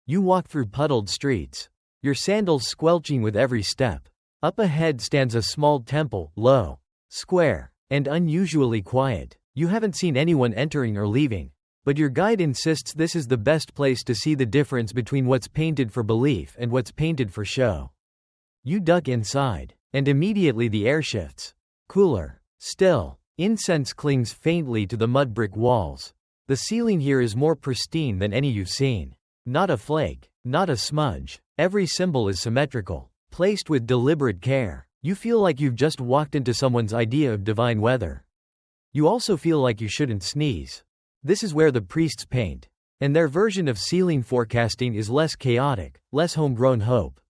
You walk through puddled streets, your sandals squelching with every step. Up ahead stands a small temple, low, square, and unusually quiet. You haven't seen anyone entering or leaving, but your guide insists this is the best place to see the difference between what's painted for belief and what's painted for show. You duck inside, and immediately the air shifts. Cooler, still, incense clings faintly to the mudbrick walls. The ceiling here is more pristine than any you've seen. Not a flake, not a smudge. Every symbol is symmetrical, placed with deliberate care. You feel like you've just walked into someone's idea of divine weather. You also feel like you shouldn't sneeze. This is where the priests paint, and their version of ceiling forecasting is less chaotic, less homegrown hope,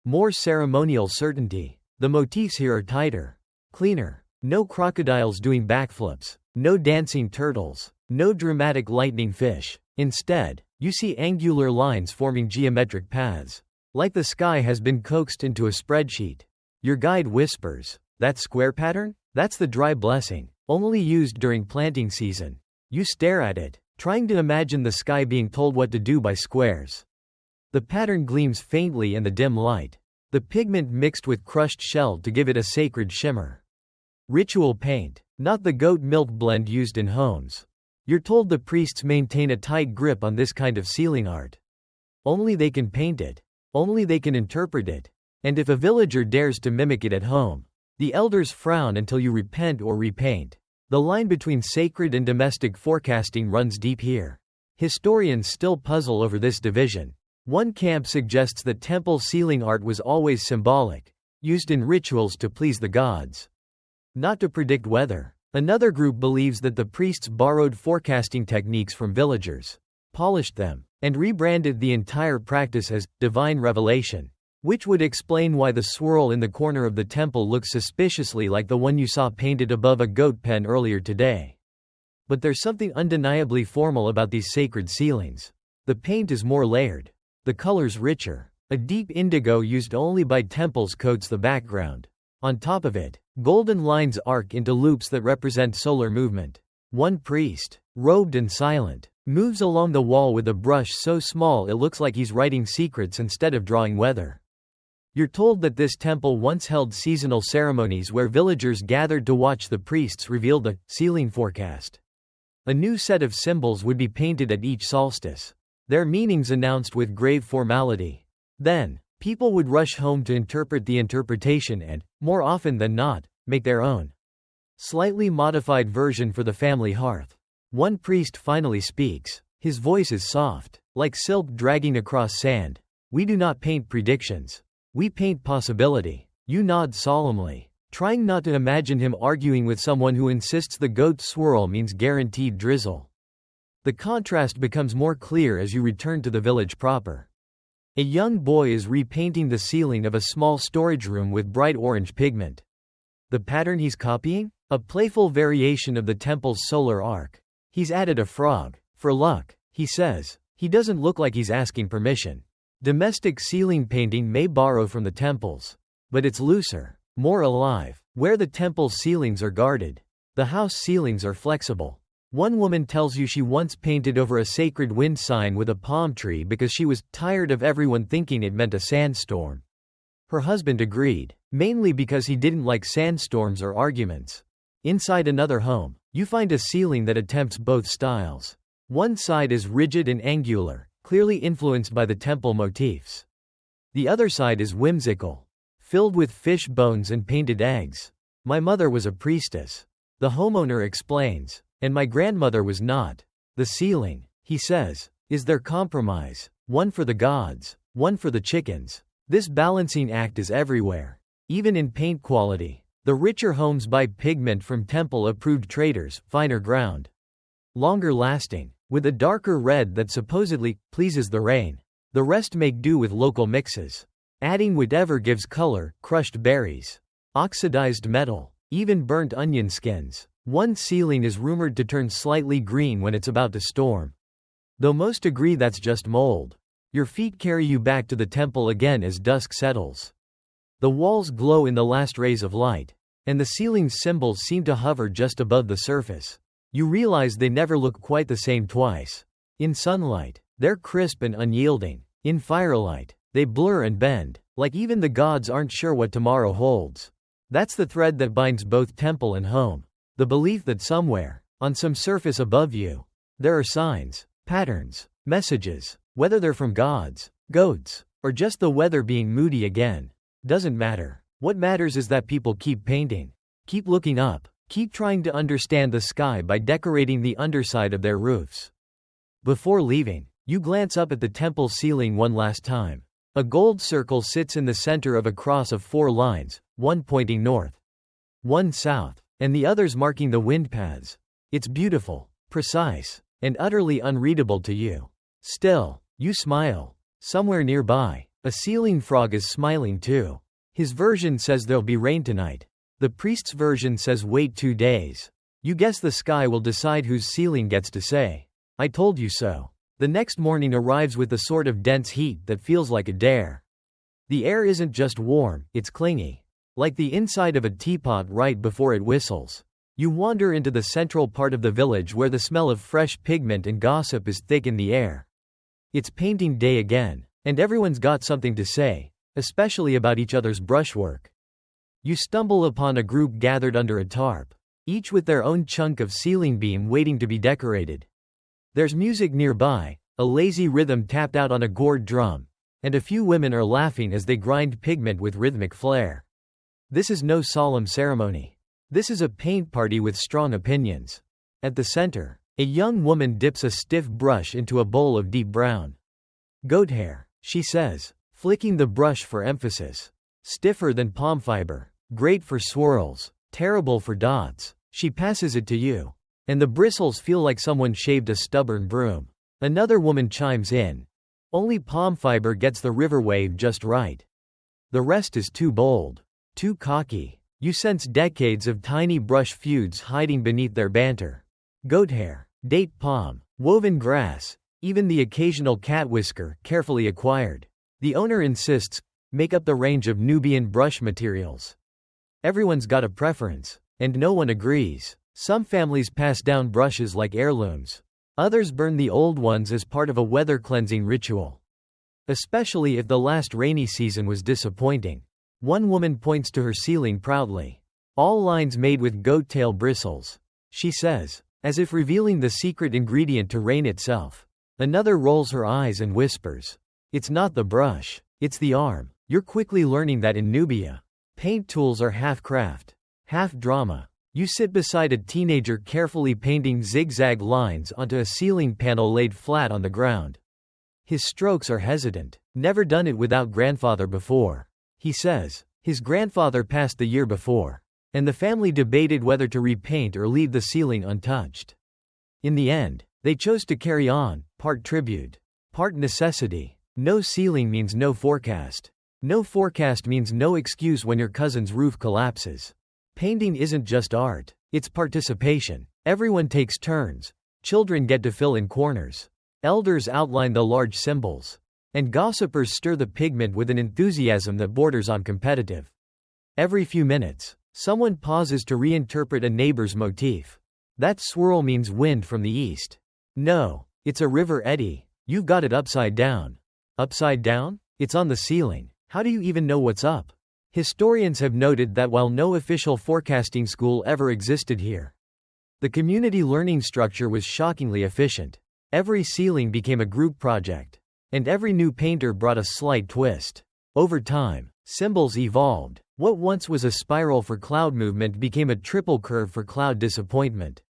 more ceremonial certainty. The motifs here are tighter, cleaner. No crocodiles doing backflips, no dancing turtles, no dramatic lightning fish. Instead, you see angular lines forming geometric paths, like the sky has been coaxed into a spreadsheet. Your guide whispers, that square pattern? That's the dry blessing, only used during planting season. You stare at it, trying to imagine the sky being told what to do by squares. The pattern gleams faintly in the dim light, the pigment mixed with crushed shell to give it a sacred shimmer. Ritual paint, not the goat milk blend used in homes. You're told the priests maintain a tight grip on this kind of ceiling art. Only they can paint it. Only they can interpret it. And if a villager dares to mimic it at home, the elders frown until you repent or repaint. The line between sacred and domestic forecasting runs deep here. Historians still puzzle over this division. One camp suggests that temple ceiling art was always symbolic, used in rituals to please the gods, not to predict weather. Another group believes that the priests borrowed forecasting techniques from villagers, polished them, and rebranded the entire practice as divine revelation, which would explain why the swirl in the corner of the temple looks suspiciously like the one you saw painted above a goat pen earlier today. But there's something undeniably formal about these sacred ceilings. The paint is more layered, the colors richer. A deep indigo used only by temples coats the background. On top of it, golden lines arc into loops that represent solar movement. One priest, robed and silent, moves along the wall with a brush so small it looks like he's writing secrets instead of drawing weather. You're told that this temple once held seasonal ceremonies where villagers gathered to watch the priests reveal the ceiling forecast. A new set of symbols would be painted at each solstice, their meanings announced with grave formality. Then, people would rush home to interpret the interpretation and, more often than not, make their own, slightly modified version for the family hearth. One priest finally speaks. His voice is soft, like silk dragging across sand. We do not paint predictions. We paint possibility. You nod solemnly, trying not to imagine him arguing with someone who insists the goat swirl means guaranteed drizzle. The contrast becomes more clear as you return to the village proper. A young boy is repainting the ceiling of a small storage room with bright orange pigment. The pattern he's copying? A playful variation of the temple's solar arc. He's added a frog. For luck, he says. He doesn't look like he's asking permission. Domestic ceiling painting may borrow from the temples, but it's looser, more alive. Where the temple's ceilings are guarded, the house ceilings are flexible. One woman tells you she once painted over a sacred wind sign with a palm tree because she was tired of everyone thinking it meant a sandstorm. Her husband agreed, mainly because he didn't like sandstorms or arguments. Inside another home, you find a ceiling that attempts both styles. One side is rigid and angular, clearly influenced by the temple motifs. The other side is whimsical, filled with fish bones and painted eggs. My mother was a priestess, the homeowner explains, and my grandmother was not. The ceiling, he says, is their compromise, one for the gods, one for the chickens. This balancing act is everywhere, even in paint quality. The richer homes buy pigment from temple-approved traders, finer ground, longer lasting, with a darker red that supposedly pleases the rain. The rest make do with local mixes, adding whatever gives color, crushed berries, oxidized metal, even burnt onion skins. One ceiling is rumored to turn slightly green when it's about to storm, though most agree that's just mold. Your feet carry you back to the temple again as dusk settles. The walls glow in the last rays of light, and the ceiling's symbols seem to hover just above the surface. You realize they never look quite the same twice. In sunlight, they're crisp and unyielding. In firelight, they blur and bend, like even the gods aren't sure what tomorrow holds. That's the thread that binds both temple and home. The belief that somewhere, on some surface above you, there are signs, patterns, messages, whether they're from gods, goats, or just the weather being moody again, doesn't matter. What matters is that people keep painting, keep looking up, keep trying to understand the sky by decorating the underside of their roofs. Before leaving, you glance up at the temple ceiling one last time. A gold circle sits in the center of a cross of 4 lines, one pointing north, one south, and the others marking the wind paths. It's beautiful, precise, and utterly unreadable to you. Still, you smile. Somewhere nearby, a ceiling frog is smiling too. His version says there'll be rain tonight. The priest's version says wait 2 days. You guess the sky will decide whose ceiling gets to say, "I told you so." The next morning arrives with the sort of dense heat that feels like a dare. The air isn't just warm, it's clingy, like the inside of a teapot right before it whistles. You wander into the central part of the village where the smell of fresh pigment and gossip is thick in the air. It's painting day again, and everyone's got something to say, especially about each other's brushwork. You stumble upon a group gathered under a tarp, each with their own chunk of ceiling beam waiting to be decorated. There's music nearby, a lazy rhythm tapped out on a gourd drum, and a few women are laughing as they grind pigment with rhythmic flair. This is no solemn ceremony. This is a paint party with strong opinions. At the center, a young woman dips a stiff brush into a bowl of deep brown goat hair, she says, flicking the brush for emphasis. Stiffer than palm fiber, great for swirls, terrible for dots. She passes it to you, and the bristles feel like someone shaved a stubborn broom. Another woman chimes in. Only palm fiber gets the river wave just right. The rest is too bold, too cocky. You sense decades of tiny brush feuds hiding beneath their banter. Goat hair, date palm, woven grass, even the occasional cat whisker, carefully acquired. The owner insists, make up the range of Nubian brush materials. Everyone's got a preference, and no one agrees. Some families pass down brushes like heirlooms. Others burn the old ones as part of a weather cleansing ritual, especially if the last rainy season was disappointing. One woman points to her ceiling proudly. All lines made with goat tail bristles, she says, as if revealing the secret ingredient to rain itself. Another rolls her eyes and whispers, it's not the brush, it's the arm. You're quickly learning that in Nubia, paint tools are half craft, half drama. You sit beside a teenager carefully painting zigzag lines onto a ceiling panel laid flat on the ground. His strokes are hesitant. Never done it without grandfather before, he says. His grandfather passed the year before, and the family debated whether to repaint or leave the ceiling untouched. In the end, they chose to carry on, part tribute, part necessity. No ceiling means no forecast. No forecast means no excuse when your cousin's roof collapses. Painting isn't just art, it's participation. Everyone takes turns. Children get to fill in corners. Elders outline the large symbols. And gossipers stir the pigment with an enthusiasm that borders on competitive. Every few minutes, someone pauses to reinterpret a neighbor's motif. That swirl means wind from the east. No, it's a river eddy. You've got it upside down. Upside down? It's on the ceiling. How do you even know what's up? Historians have noted that while no official forecasting school ever existed here, the community learning structure was shockingly efficient. Every ceiling became a group project. And every new painter brought a slight twist. Over time, symbols evolved. What once was a spiral for cloud movement became a triple curve for cloud disappointment.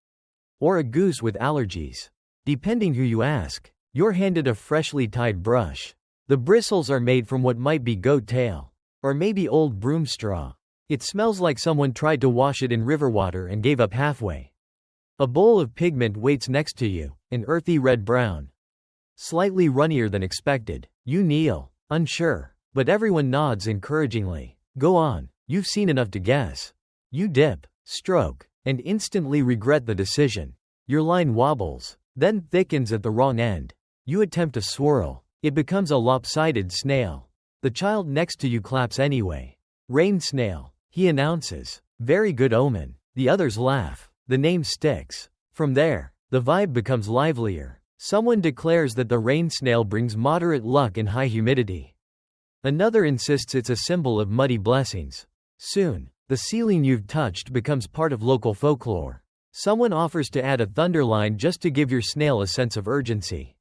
Or a goose with allergies. Depending who you ask, you're handed a freshly tied brush. The bristles are made from what might be goat tail. Or maybe old broom straw. It smells like someone tried to wash it in river water and gave up halfway. A bowl of pigment waits next to you, an earthy red-brown. Slightly runnier than expected. You kneel, unsure, but everyone nods encouragingly. Go on, you've seen enough to guess. You dip, stroke, and instantly regret the decision. Your line wobbles, then thickens at the wrong end. You attempt a swirl. It becomes a lopsided snail. The child next to you claps anyway. Rain snail, he announces. Very good omen. The others laugh. The name sticks. From there, the vibe becomes livelier. Someone declares that the rain snail brings moderate luck in high humidity. Another insists it's a symbol of muddy blessings. Soon, the ceiling you've touched becomes part of local folklore. Someone offers to add a thunderline just to give your snail a sense of urgency.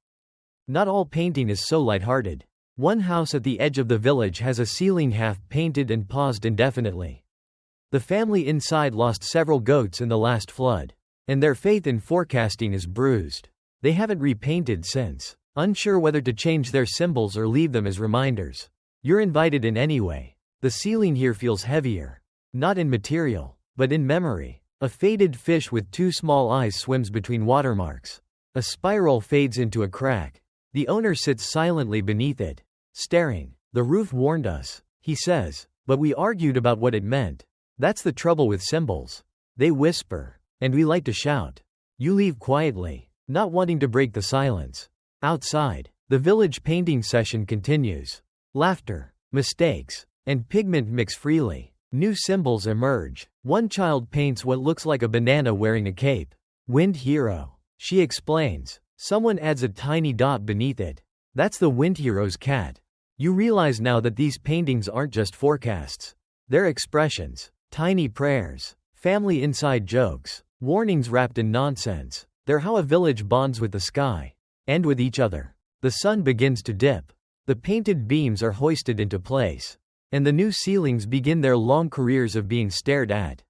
Not all painting is so lighthearted. One house at the edge of the village has a ceiling half painted and paused indefinitely. The family inside lost several goats in the last flood, and their faith in forecasting is bruised. They haven't repainted since, unsure whether to change their symbols or leave them as reminders. You're invited in anyway. The ceiling here feels heavier. Not in material, but in memory. A faded fish with two small eyes swims between watermarks. A spiral fades into a crack. The owner sits silently beneath it, staring. The roof warned us, he says, but we argued about what it meant. That's the trouble with symbols. They whisper, and we like to shout. You leave quietly, not wanting to break the silence. Outside, the village painting session continues. Laughter, mistakes, and pigment mix freely. New symbols emerge. One child paints what looks like a banana wearing a cape. Wind hero, she explains. Someone adds a tiny dot beneath it. That's the wind hero's cat. You realize now that these paintings aren't just forecasts. They're expressions, tiny prayers, family inside jokes, warnings wrapped in nonsense. They're how a village bonds with the sky. And with each other. The sun begins to dip. The painted beams are hoisted into place. And the new ceilings begin their long careers of being stared at.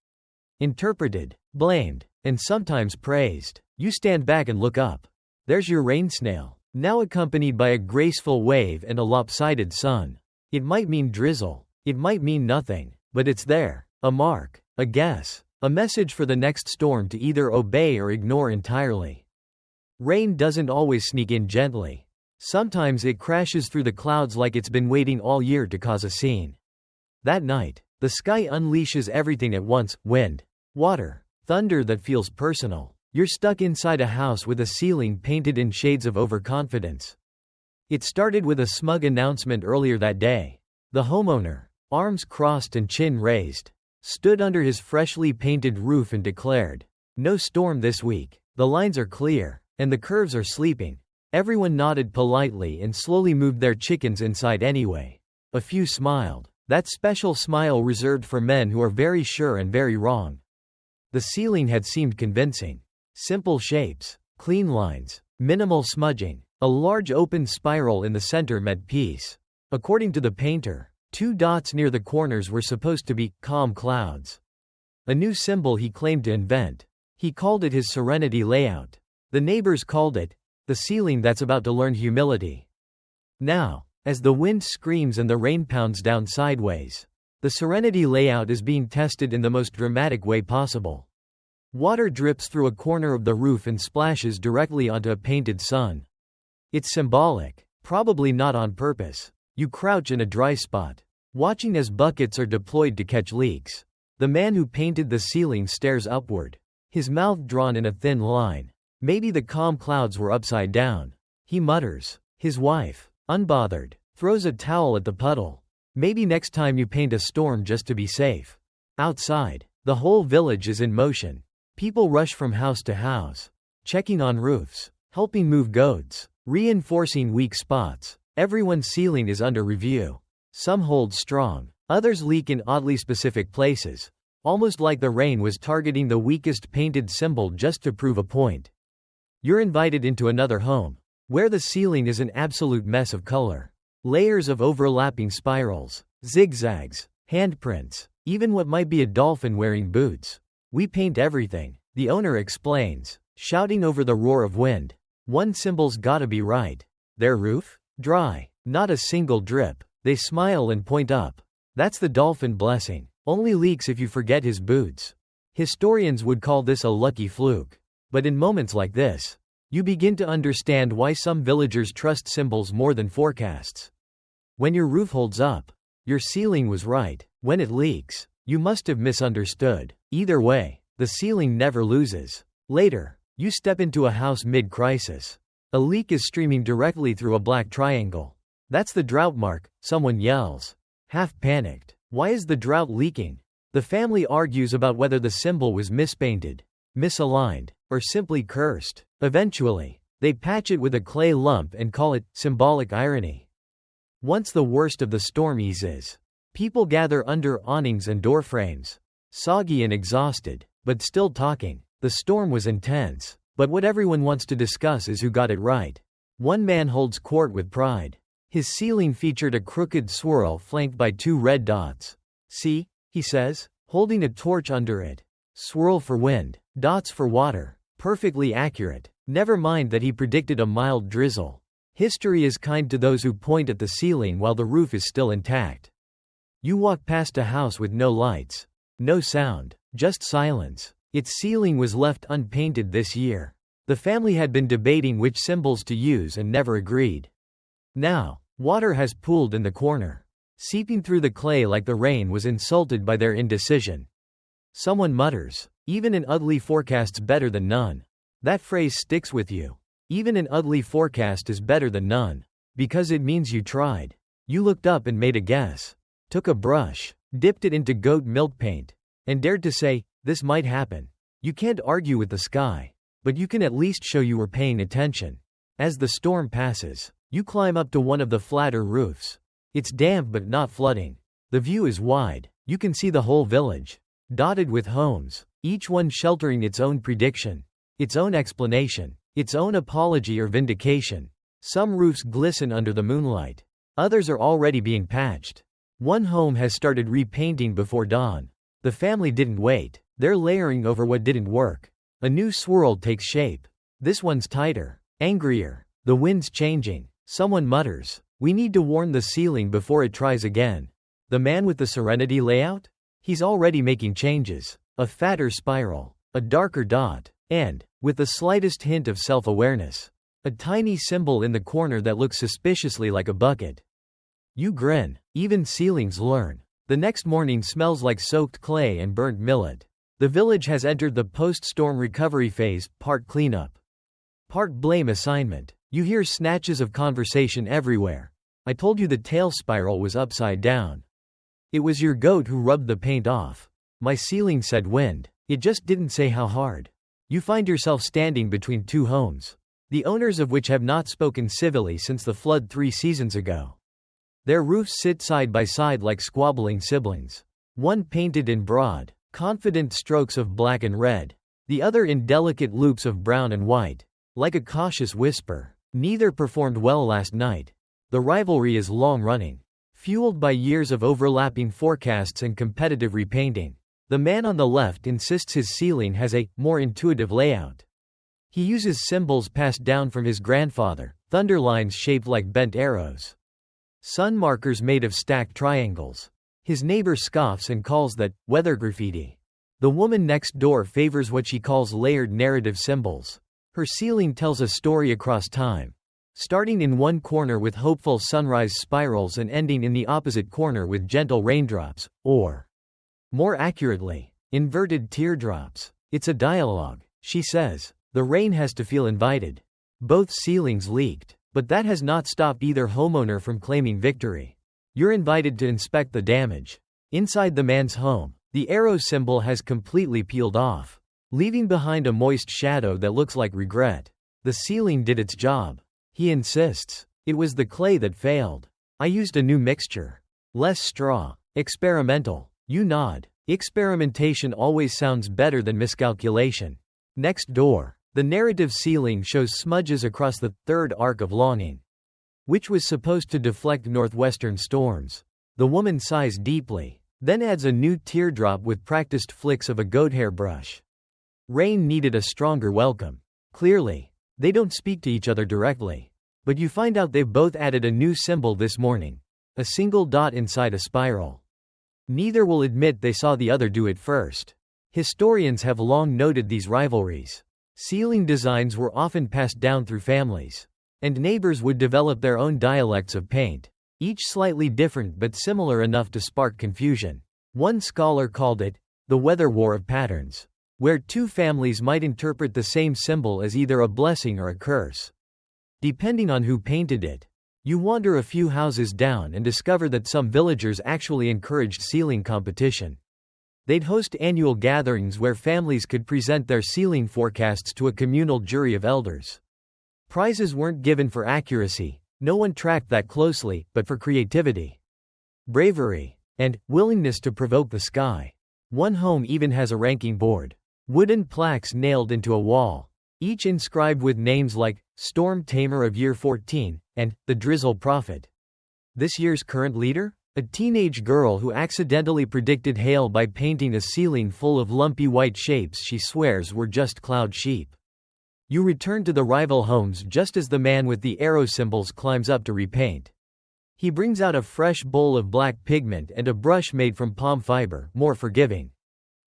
Interpreted, blamed, and sometimes praised. You stand back and look up. There's your rain snail, now accompanied by a graceful wave and a lopsided sun. It might mean drizzle. It might mean nothing. But it's there. A mark. A guess. A message for the next storm to either obey or ignore entirely. Rain doesn't always sneak in gently. Sometimes it crashes through the clouds like it's been waiting all year to cause a scene. That night, the sky unleashes everything at once: wind, water, thunder that feels personal. You're stuck inside a house with a ceiling painted in shades of overconfidence. It started with a smug announcement earlier that day. The homeowner, arms crossed and chin raised, stood under his freshly painted roof and declared, "No storm this week. The lines are clear, and the curves are sleeping." Everyone nodded politely and slowly moved their chickens inside anyway. A few smiled. That special smile reserved for men who are very sure and very wrong. The ceiling had seemed convincing. Simple shapes, clean lines, minimal smudging. A large open spiral in the center meant peace. According to the painter, two dots near the corners were supposed to be calm clouds. A new symbol he claimed to invent. He called it his serenity layout. The neighbors called it the ceiling that's about to learn humility. Now, as the wind screams and the rain pounds down sideways, the serenity layout is being tested in the most dramatic way possible. Water drips through a corner of the roof and splashes directly onto a painted sun. It's symbolic, probably not on purpose. You crouch in a dry spot, watching as buckets are deployed to catch leaks. The man who painted the ceiling stares upward, his mouth drawn in a thin line. Maybe the calm clouds were upside down. He mutters. His wife, unbothered, throws a towel at the puddle. Maybe next time you paint a storm just to be safe. Outside, the whole village is in motion. People rush from house to house, checking on roofs, helping move goats, reinforcing weak spots. Everyone's ceiling is under review. Some hold strong, others leak in oddly specific places, almost like the rain was targeting the weakest painted symbol just to prove a point. You're invited into another home, where the ceiling is an absolute mess of color. Layers of overlapping spirals, zigzags, handprints, even what might be a dolphin wearing boots. We paint everything, the owner explains, shouting over the roar of wind. One symbol's gotta be right. Their roof? Dry, not a single drip. They smile and point up. That's the dolphin blessing. Only leaks if you forget his boots. Historians would call this a lucky fluke. But in moments like this, you begin to understand why some villagers trust symbols more than forecasts. When your roof holds up, your ceiling was right. When it leaks, you must have misunderstood. Either way, the ceiling never loses. Later, you step into a house mid-crisis. A leak is streaming directly through a black triangle. That's the drought mark, someone yells. Half panicked. Why is the drought leaking? The family argues about whether the symbol was mispainted, misaligned, or simply cursed. Eventually, they patch it with a clay lump and call it symbolic irony. Once the worst of the storm eases, people gather under awnings and doorframes, soggy and exhausted, but still talking. The storm was intense, but what everyone wants to discuss is who got it right. One man holds court with pride. His ceiling featured a crooked swirl flanked by 2 red dots. See, he says, holding a torch under it. Swirl for wind, dots for water. Perfectly accurate. Never mind that he predicted a mild drizzle. History is kind to those who point at the ceiling while the roof is still intact. You walk past a house with no lights, no sound, just silence. Its ceiling was left unpainted this year. The family had been debating which symbols to use and never agreed. Now, water has pooled in the corner, seeping through the clay like the rain was insulted by their indecision. Someone mutters, "Even an ugly forecast's better than none." That phrase sticks with you. Even an ugly forecast is better than none. Because it means you tried. You looked up and made a guess. Took a brush, dipped it into goat milk paint, and dared to say, this might happen. You can't argue with the sky, but you can at least show you were paying attention. As the storm passes, you climb up to one of the flatter roofs. It's damp but not flooding. The view is wide. You can see the whole village, dotted with homes, each one sheltering its own prediction, its own explanation, its own apology or vindication. Some roofs glisten under the moonlight. Others are already being patched. One home has started repainting before dawn. The family didn't wait. They're layering over what didn't work. A new swirl takes shape. This one's tighter, angrier. The wind's changing. Someone mutters, "We need to warn the ceiling before it tries again." The man with the serenity layout? He's already making changes. A fatter spiral, a darker dot, and, with the slightest hint of self-awareness, a tiny symbol in the corner that looks suspiciously like a bucket. You grin. Even ceilings learn. The next morning smells like soaked clay and burnt millet. The village has entered the post-storm recovery phase, part cleanup, part blame assignment. You hear snatches of conversation everywhere. "I told you the tail spiral was upside down. It was your goat who rubbed the paint off. My ceiling said wind. It just didn't say how hard." You find yourself standing between 2 homes, the owners of which have not spoken civilly since the flood 3 seasons ago. Their roofs sit side by side like squabbling siblings. One painted in broad, confident strokes of black and red, the other in delicate loops of brown and white. Like a cautious whisper, neither performed well last night. The rivalry is long running, fueled by years of overlapping forecasts and competitive repainting. The man on the left insists his ceiling has a more intuitive layout. He uses symbols passed down from his grandfather, thunder lines shaped like bent arrows, sun markers made of stacked triangles. His neighbor scoffs and calls that weather graffiti. The woman next door favors what she calls layered narrative symbols. Her ceiling tells a story across time, starting in one corner with hopeful sunrise spirals and ending in the opposite corner with gentle raindrops, or, more accurately, inverted teardrops. It's a dialogue, she says. The rain has to feel invited. Both ceilings leaked, but that has not stopped either homeowner from claiming victory. You're invited to inspect the damage. Inside the man's home, the arrow symbol has completely peeled off, leaving behind a moist shadow that looks like regret. The ceiling did its job, he insists. It was the clay that failed. I used a new mixture. Less straw. Experimental. You nod. Experimentation always sounds better than miscalculation. Next door, the narrative ceiling shows smudges across the third arc of longing, which was supposed to deflect northwestern storms. The woman sighs deeply, then adds a new teardrop with practiced flicks of a goat hair brush. Rain needed a stronger welcome. Clearly, they don't speak to each other directly, but you find out they've both added a new symbol this morning, a single dot inside a spiral. Neither will admit they saw the other do it first. Historians have long noted these rivalries. Ceiling designs were often passed down through families, and neighbors would develop their own dialects of paint, each slightly different but similar enough to spark confusion. One scholar called it the weather war of patterns, where two families might interpret the same symbol as either a blessing or a curse, depending on who painted it. You wander a few houses down and discover that some villagers actually encouraged ceiling competition. They'd host annual gatherings where families could present their ceiling forecasts to a communal jury of elders. Prizes weren't given for accuracy, no one tracked that closely, but for creativity, bravery, and willingness to provoke the sky. One home even has a ranking board. Wooden plaques nailed into a wall, each inscribed with names like Storm Tamer of Year 14 and the Drizzle Prophet. This year's current leader? A teenage girl who accidentally predicted hail by painting a ceiling full of lumpy white shapes she swears were just cloud sheep. You return to the rival homes just as the man with the arrow symbols climbs up to repaint. He brings out a fresh bowl of black pigment and a brush made from palm fiber, more forgiving,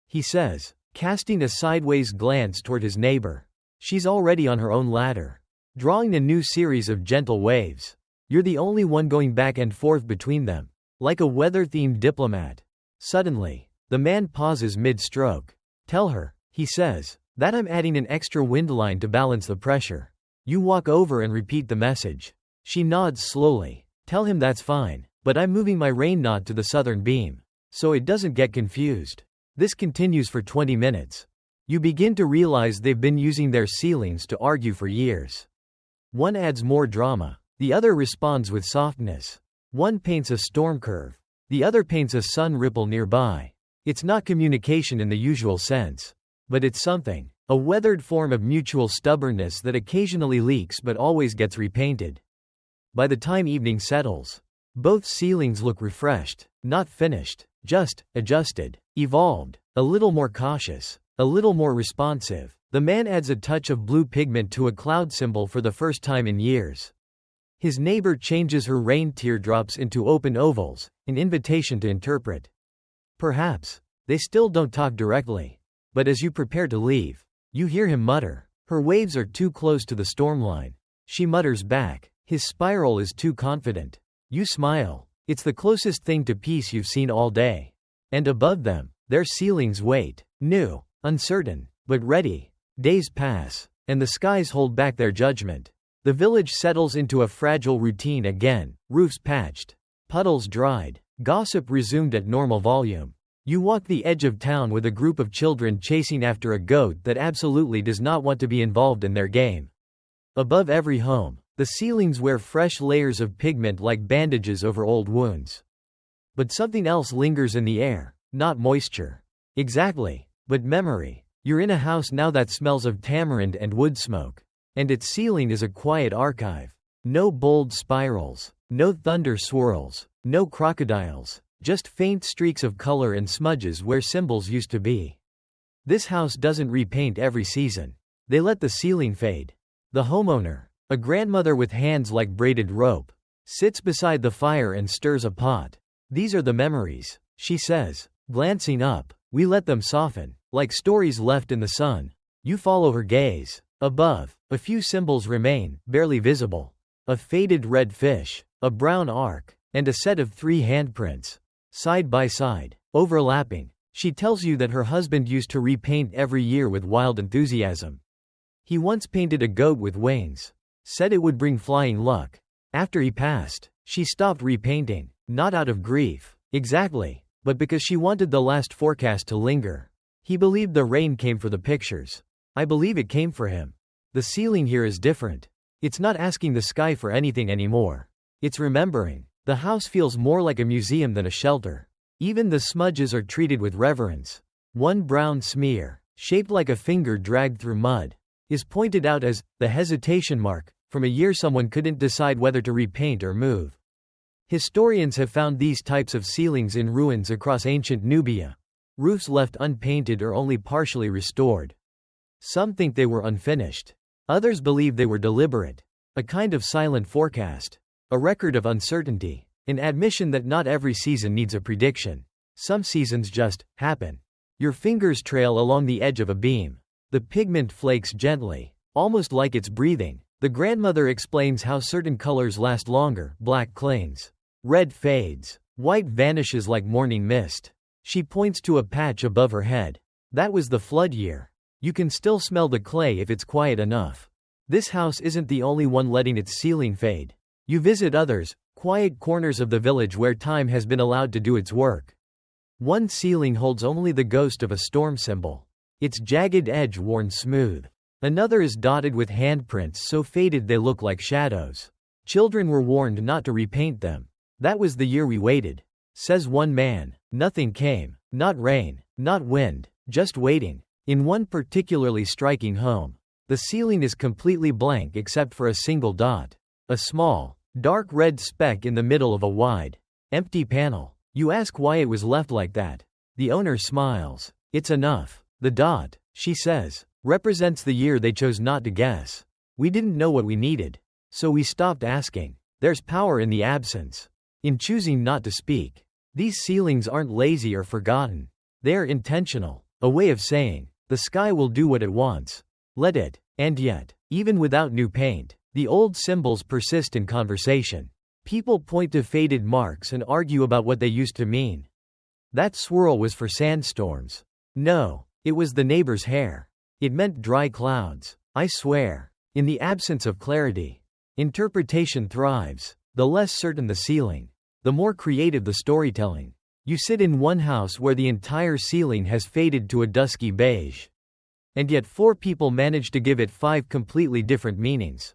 he says, casting a sideways glance toward his neighbor. She's already on her own ladder, drawing a new series of gentle waves. You're the only one going back and forth between them, like a weather-themed diplomat. Suddenly, the man pauses mid-stroke. Tell her, he says, that I'm adding an extra wind line to balance the pressure. You walk over and repeat the message. She nods slowly. Tell him that's fine, but I'm moving my rain nod to the southern beam, so it doesn't get confused. This continues for 20 minutes. You begin to realize they've been using their ceilings to argue for years. One adds more drama. The other responds with softness. One paints a storm curve. The other paints a sun ripple nearby. It's not communication in the usual sense, but it's something. A weathered form of mutual stubbornness that occasionally leaks but always gets repainted. By the time evening settles, both ceilings look refreshed, not finished, just adjusted, evolved, a little more cautious, a little more responsive. The man adds a touch of blue pigment to a cloud symbol for the first time in years. His neighbor changes her rain teardrops into open ovals, an invitation to interpret. Perhaps they still don't talk directly, but as you prepare to leave, you hear him mutter, "Her waves are too close to the storm line." She mutters back, "His spiral is too confident." You smile. It's the closest thing to peace you've seen all day. And above them, their ceilings wait, new, uncertain, but ready. Days pass, and the skies hold back their judgment. The village settles into a fragile routine again, roofs patched, puddles dried, gossip resumed at normal volume. You walk the edge of town with a group of children chasing after a goat that absolutely does not want to be involved in their game. Above every home, the ceilings wear fresh layers of pigment like bandages over old wounds. But something else lingers in the air, not moisture. Exactly, but memory. You're in a house now that smells of tamarind and wood smoke. And its ceiling is a quiet archive. No bold spirals, no thunder swirls, no crocodiles, just faint streaks of color and smudges where symbols used to be. This house doesn't repaint every season. They let the ceiling fade. The homeowner, a grandmother with hands like braided rope, sits beside the fire and stirs a pot. These are the memories, she says, glancing up. We let them soften, like stories left in the sun. You follow her gaze. Above, a few symbols remain, barely visible. A faded red fish, a brown arc, and a set of 3 handprints. Side by side, overlapping. She tells you that her husband used to repaint every year with wild enthusiasm. He once painted a goat with wings. Said it would bring flying luck. After he passed, she stopped repainting, not out of grief, exactly, but because she wanted the last forecast to linger. He believed the rain came for the pictures. I believe it came for him. The ceiling here is different. It's not asking the sky for anything anymore. It's remembering. The house feels more like a museum than a shelter. Even the smudges are treated with reverence. One brown smear, shaped like a finger dragged through mud, is pointed out as the hesitation mark from a year someone couldn't decide whether to repaint or move. Historians have found these types of ceilings in ruins across ancient Nubia. Roofs left unpainted or only partially restored. Some think they were unfinished. Others believe they were deliberate. A kind of silent forecast. A record of uncertainty. An admission that not every season needs a prediction. Some seasons just happen. Your fingers trail along the edge of a beam. The pigment flakes gently, almost like it's breathing. The grandmother explains how certain colors last longer. Black clings. Red fades. White vanishes like morning mist. She points to a patch above her head. That was the flood year. You can still smell the clay if it's quiet enough. This house isn't the only one letting its ceiling fade. You visit others, quiet corners of the village where time has been allowed to do its work. One ceiling holds only the ghost of a storm symbol, its jagged edge worn smooth. Another is dotted with handprints so faded they look like shadows. Children were warned not to repaint them. That was the year we waited, says one man. Nothing came. Not rain, not wind, just waiting. In one particularly striking home, the ceiling is completely blank except for a single dot. A small, dark red speck in the middle of a wide, empty panel. You ask why it was left like that. The owner smiles. It's enough. The dot, she says, represents the year they chose not to guess. We didn't know what we needed, so we stopped asking. There's power in the absence. In choosing not to speak. These ceilings aren't lazy or forgotten. They are intentional. A way of saying, the sky will do what it wants. Let it. And yet, even without new paint, the old symbols persist in conversation. People point to faded marks and argue about what they used to mean. That swirl was for sandstorms. No, it was the neighbor's hair. It meant dry clouds. I swear. In the absence of clarity, interpretation thrives. The less certain the ceiling, the more creative the storytelling. You sit in one house where the entire ceiling has faded to a dusky beige. And yet 4 people manage to give it 5 completely different meanings.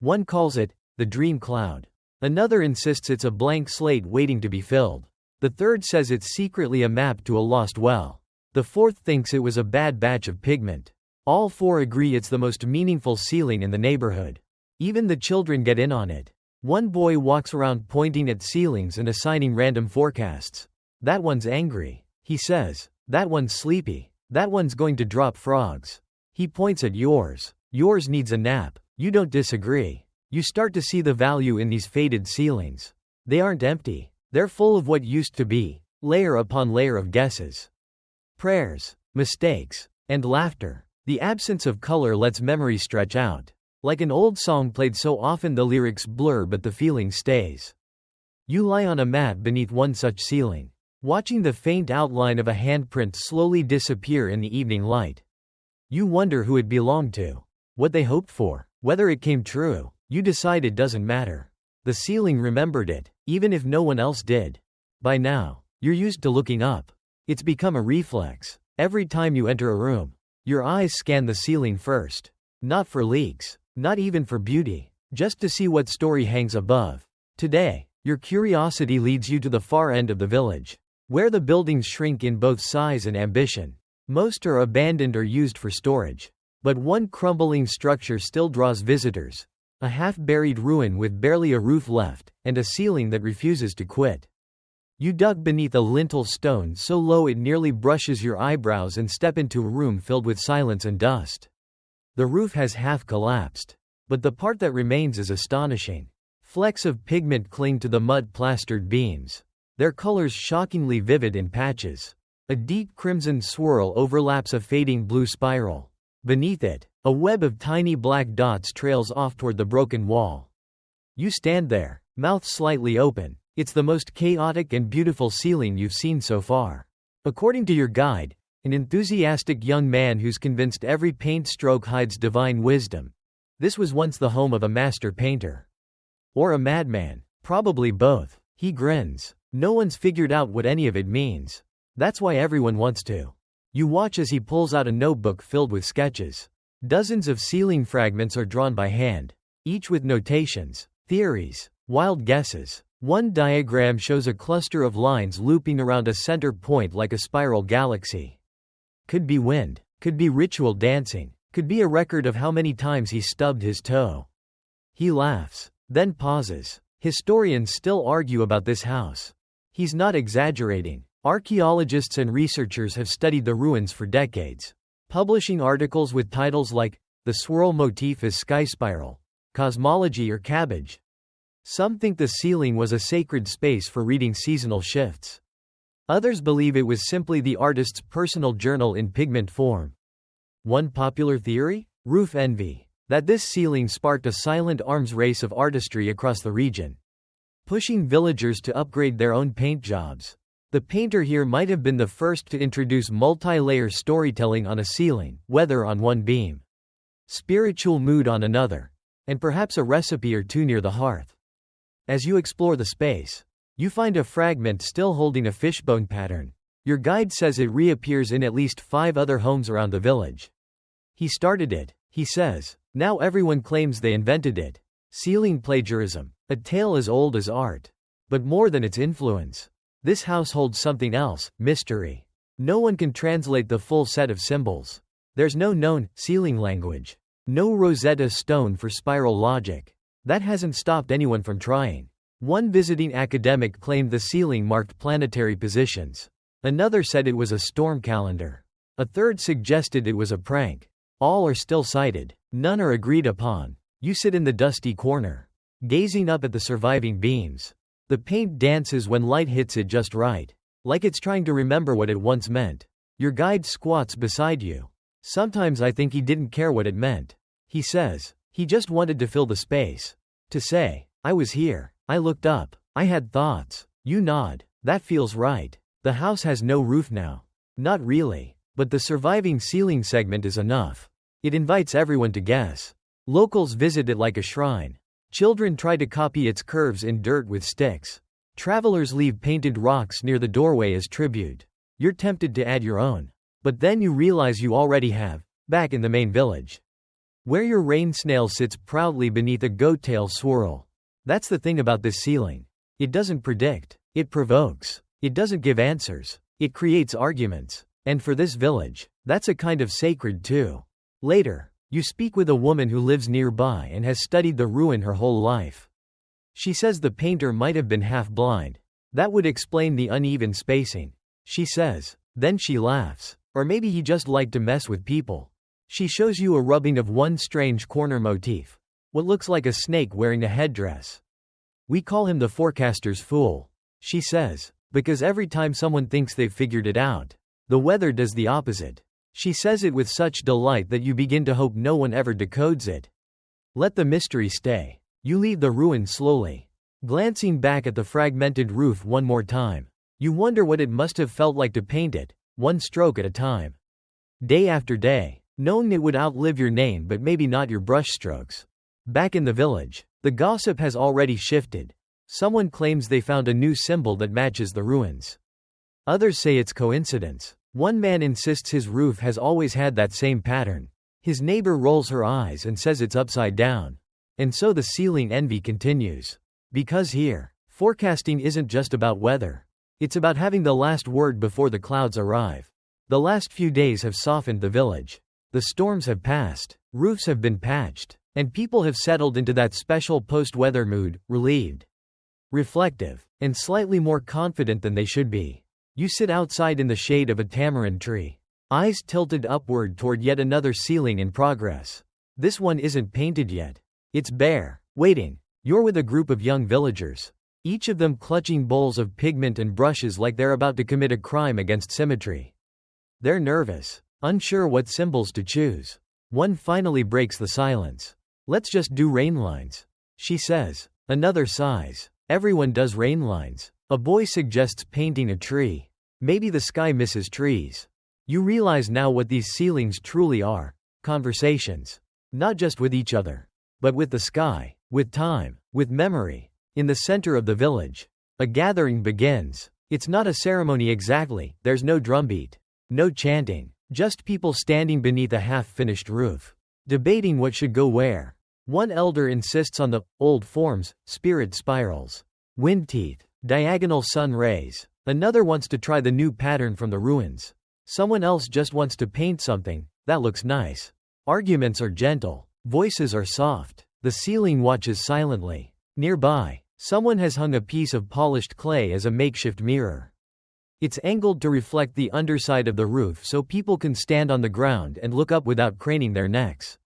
One calls it the dream cloud. Another insists it's a blank slate waiting to be filled. The third says it's secretly a map to a lost well. The fourth thinks it was a bad batch of pigment. All 4 agree it's the most meaningful ceiling in the neighborhood. Even the children get in on it. One boy walks around pointing at ceilings and assigning random forecasts. That one's angry, he says. That one's sleepy. That one's going to drop frogs. He points at yours. Yours needs a nap. You don't disagree. You start to see the value in these faded ceilings. They aren't empty. They're full of what used to be, layer upon layer of guesses. Prayers, mistakes, and laughter. The absence of color lets memory stretch out. Like an old song played so often the lyrics blur but the feeling stays. You lie on a mat beneath one such ceiling, watching the faint outline of a handprint slowly disappear in the evening light. You wonder who it belonged to, what they hoped for, whether it came true. You decide it doesn't matter. The ceiling remembered it, even if no one else did. By now, you're used to looking up. It's become a reflex. Every time you enter a room, your eyes scan the ceiling first. Not for leaks, not even for beauty, just to see what story hangs above. Today, your curiosity leads you to the far end of the village, where the buildings shrink in both size and ambition. Most are abandoned or used for storage. But one crumbling structure still draws visitors. A half-buried ruin with barely a roof left, and a ceiling that refuses to quit. You duck beneath a lintel stone so low it nearly brushes your eyebrows and step into a room filled with silence and dust. The roof has half collapsed. But the part that remains is astonishing. Flecks of pigment cling to the mud-plastered beams. Their colors shockingly vivid in patches. A deep crimson swirl overlaps a fading blue spiral. Beneath it, a web of tiny black dots trails off toward the broken wall. You stand there, mouth slightly open. It's the most chaotic and beautiful ceiling you've seen so far. According to your guide, an enthusiastic young man who's convinced every paint stroke hides divine wisdom, this was once the home of a master painter. Or a madman. Probably both. He grins. No one's figured out what any of it means. That's why everyone wants to. You watch as he pulls out a notebook filled with sketches. Dozens of ceiling fragments are drawn by hand, each with notations, theories, wild guesses. One diagram shows a cluster of lines looping around a center point like a spiral galaxy. Could be wind. Could be ritual dancing. Could be a record of how many times he stubbed his toe. He laughs, then pauses. Historians still argue about this house. He's not exaggerating. Archaeologists and researchers have studied the ruins for decades, publishing articles with titles like, "The Swirl Motif is Sky Spiral," "Cosmology or Cabbage." Some think the ceiling was a sacred space for reading seasonal shifts. Others believe it was simply the artist's personal journal in pigment form. One popular theory? Roof envy. That this ceiling sparked a silent arms race of artistry across the region, pushing villagers to upgrade their own paint jobs. The painter here might have been the first to introduce multi-layer storytelling on a ceiling, weather on one beam, spiritual mood on another, and perhaps a recipe or two near the hearth. As you explore the space, you find a fragment still holding a fishbone pattern. Your guide says it reappears in at least 5 other homes around the village. He started it, he says. Now everyone claims they invented it. Ceiling plagiarism, a tale as old as art. But more than its influence, this house holds something else, mystery. No one can translate the full set of symbols. There's no known ceiling language. No Rosetta Stone for spiral logic. That hasn't stopped anyone from trying. One visiting academic claimed the ceiling marked planetary positions. Another said it was a storm calendar. A third suggested it was a prank. All are still cited. None are agreed upon. You sit in the dusty corner, gazing up at the surviving beams. The paint dances when light hits it just right, like it's trying to remember what it once meant. Your guide squats beside you. Sometimes I think he didn't care what it meant. He says, he just wanted to fill the space. To say, I was here, I looked up, I had thoughts. You nod. That feels right. The house has no roof now. Not really. But the surviving ceiling segment is enough. It invites everyone to guess. Locals visit it like a shrine. Children try to copy its curves in dirt with sticks. Travelers leave painted rocks near the doorway as tribute. You're tempted to add your own. But then you realize you already have, back in the main village, where your rain snail sits proudly beneath a goat-tail swirl. That's the thing about this ceiling. It doesn't predict. It provokes. It doesn't give answers. It creates arguments. And for this village, that's a kind of sacred too. Later, you speak with a woman who lives nearby and has studied the ruin her whole life. She says the painter might have been half blind. That would explain the uneven spacing. She says. Then she laughs. Or maybe he just liked to mess with people. She shows you a rubbing of one strange corner motif. What looks like a snake wearing a headdress. We call him the forecaster's fool. She says. Because every time someone thinks they've figured it out, the weather does the opposite. She says it with such delight that you begin to hope no one ever decodes it. Let the mystery stay. You leave the ruin slowly, glancing back at the fragmented roof one more time. You wonder what it must have felt like to paint it, one stroke at a time. Day after day, knowing it would outlive your name but maybe not your brushstrokes. Back in the village, the gossip has already shifted. Someone claims they found a new symbol that matches the ruins. Others say it's coincidence. One man insists his roof has always had that same pattern. His neighbor rolls her eyes and says it's upside down. And so the ceiling envy continues. Because here, forecasting isn't just about weather. It's about having the last word before the clouds arrive. The last few days have softened the village. The storms have passed, roofs have been patched, and people have settled into that special post-weather mood, relieved. reflective, and slightly more confident than they should be. You sit outside in the shade of a tamarind tree, eyes tilted upward toward yet another ceiling in progress. This one isn't painted yet. It's bare, waiting. You're with a group of young villagers, each of them clutching bowls of pigment and brushes like they're about to commit a crime against symmetry. They're nervous, unsure what symbols to choose. One finally breaks the silence. "Let's just do rain lines," she says. Another sighs. "Everyone does rain lines." A boy suggests painting a tree. Maybe the sky misses trees. You realize now what these ceilings truly are: conversations. Not just with each other, but with the sky, with time, with memory. In the center of the village, a gathering begins. It's not a ceremony exactly, there's no drumbeat, no chanting, just people standing beneath a half-finished roof, debating what should go where. One elder insists on the old forms, spirit spirals, wind teeth, diagonal sun rays. Another wants to try the new pattern from the ruins. Someone else just wants to paint something that looks nice. Arguments are gentle, voices are soft. The ceiling watches silently. Nearby, someone has hung a piece of polished clay as a makeshift mirror. It's angled to reflect the underside of the roof so people can stand on the ground and look up without craning their necks.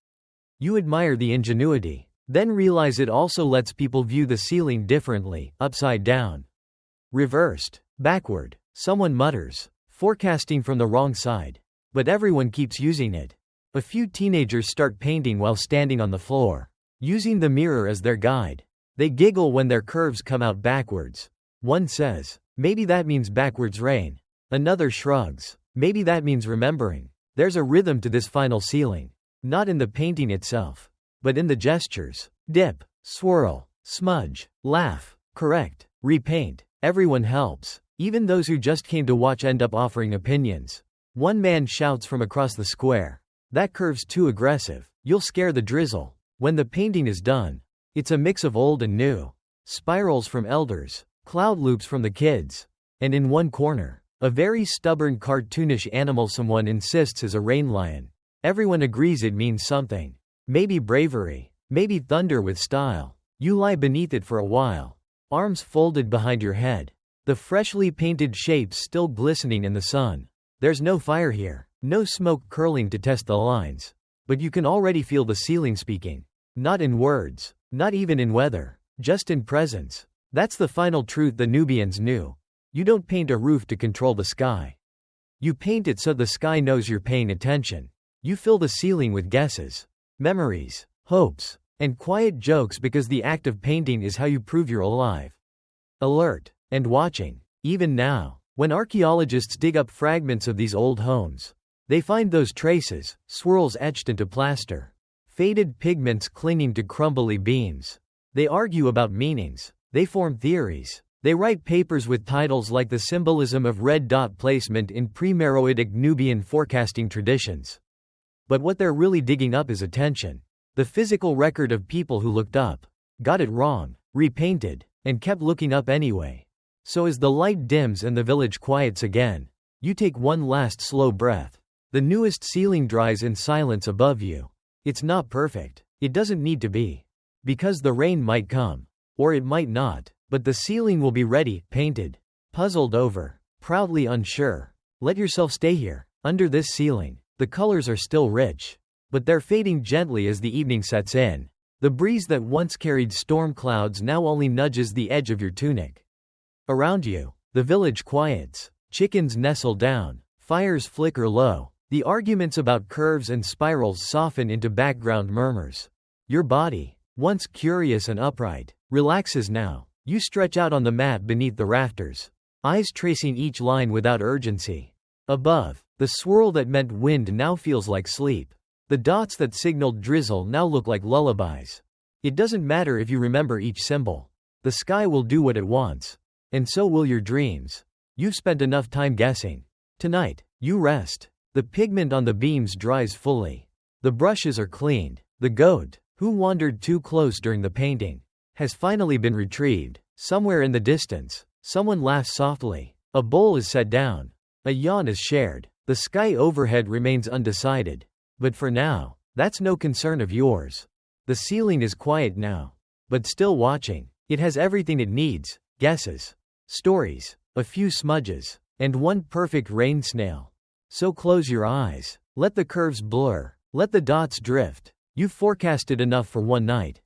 You admire the ingenuity, then realize it also lets people view the ceiling differently, upside down, reversed, backward. Someone mutters, forecasting from the wrong side. But everyone keeps using it. A few teenagers start painting while standing on the floor, using the mirror as their guide. They giggle when their curves come out backwards. One says, "Maybe that means backwards rain." Another shrugs, "Maybe that means remembering." There's a rhythm to this final ceiling. Not in the painting itself, but in the gestures. Dip, swirl, smudge, laugh, correct, repaint. Everyone helps. Even those who just came to watch end up offering opinions. One man shouts from across the square, "That curve's too aggressive. You'll scare the drizzle." When the painting is done, it's a mix of old and new. Spirals from elders, cloud loops from the kids. And in one corner, a very stubborn cartoonish animal someone insists is a rain lion. Everyone agrees it means something. Maybe bravery, maybe thunder with style. You lie beneath it for a while, arms folded behind your head, the freshly painted shapes still glistening in the sun. There's no fire here, no smoke curling to test the lines. But you can already feel the ceiling speaking. Not in words, not even in weather, just in presence. That's the final truth the Nubians knew. You don't paint a roof to control the sky. You paint it so the sky knows you're paying attention. You fill the ceiling with guesses, memories, hopes, and quiet jokes because the act of painting is how you prove you're alive, alert, and watching. Even now, when archaeologists dig up fragments of these old homes, they find those traces, swirls etched into plaster, faded pigments clinging to crumbly beams. They argue about meanings, they form theories, they write papers with titles like The Symbolism of Red Dot Placement in Pre-Meroitic Nubian Forecasting Traditions. But what they're really digging up is attention. The physical record of people who looked up, got it wrong, repainted, and kept looking up anyway. So as the light dims and the village quiets again, you take one last slow breath. The newest ceiling dries in silence above you. It's not perfect. It doesn't need to be. Because the rain might come. Or it might not. But the ceiling will be ready, painted. Puzzled over. Proudly unsure. Let yourself stay here, under this ceiling. The colors are still rich. But they're fading gently as the evening sets in. The breeze that once carried storm clouds now only nudges the edge of your tunic. Around you, the village quiets. Chickens nestle down. Fires flicker low. The arguments about curves and spirals soften into background murmurs. Your body, once curious and upright, relaxes now. You stretch out on the mat beneath the rafters, eyes tracing each line without urgency. Above, the swirl that meant wind now feels like sleep. The dots that signaled drizzle now look like lullabies. It doesn't matter if you remember each symbol. The sky will do what it wants. And so will your dreams. You've spent enough time guessing. Tonight, you rest. The pigment on the beams dries fully. The brushes are cleaned. The goat, who wandered too close during the painting, has finally been retrieved. Somewhere in the distance, someone laughs softly. A bowl is set down. A yawn is shared. The sky overhead remains undecided. But for now, that's no concern of yours. The ceiling is quiet now. But still watching. It has everything it needs: guesses, stories, a few smudges, and one perfect rain snail. So close your eyes. Let the curves blur. Let the dots drift. You've forecasted enough for one night.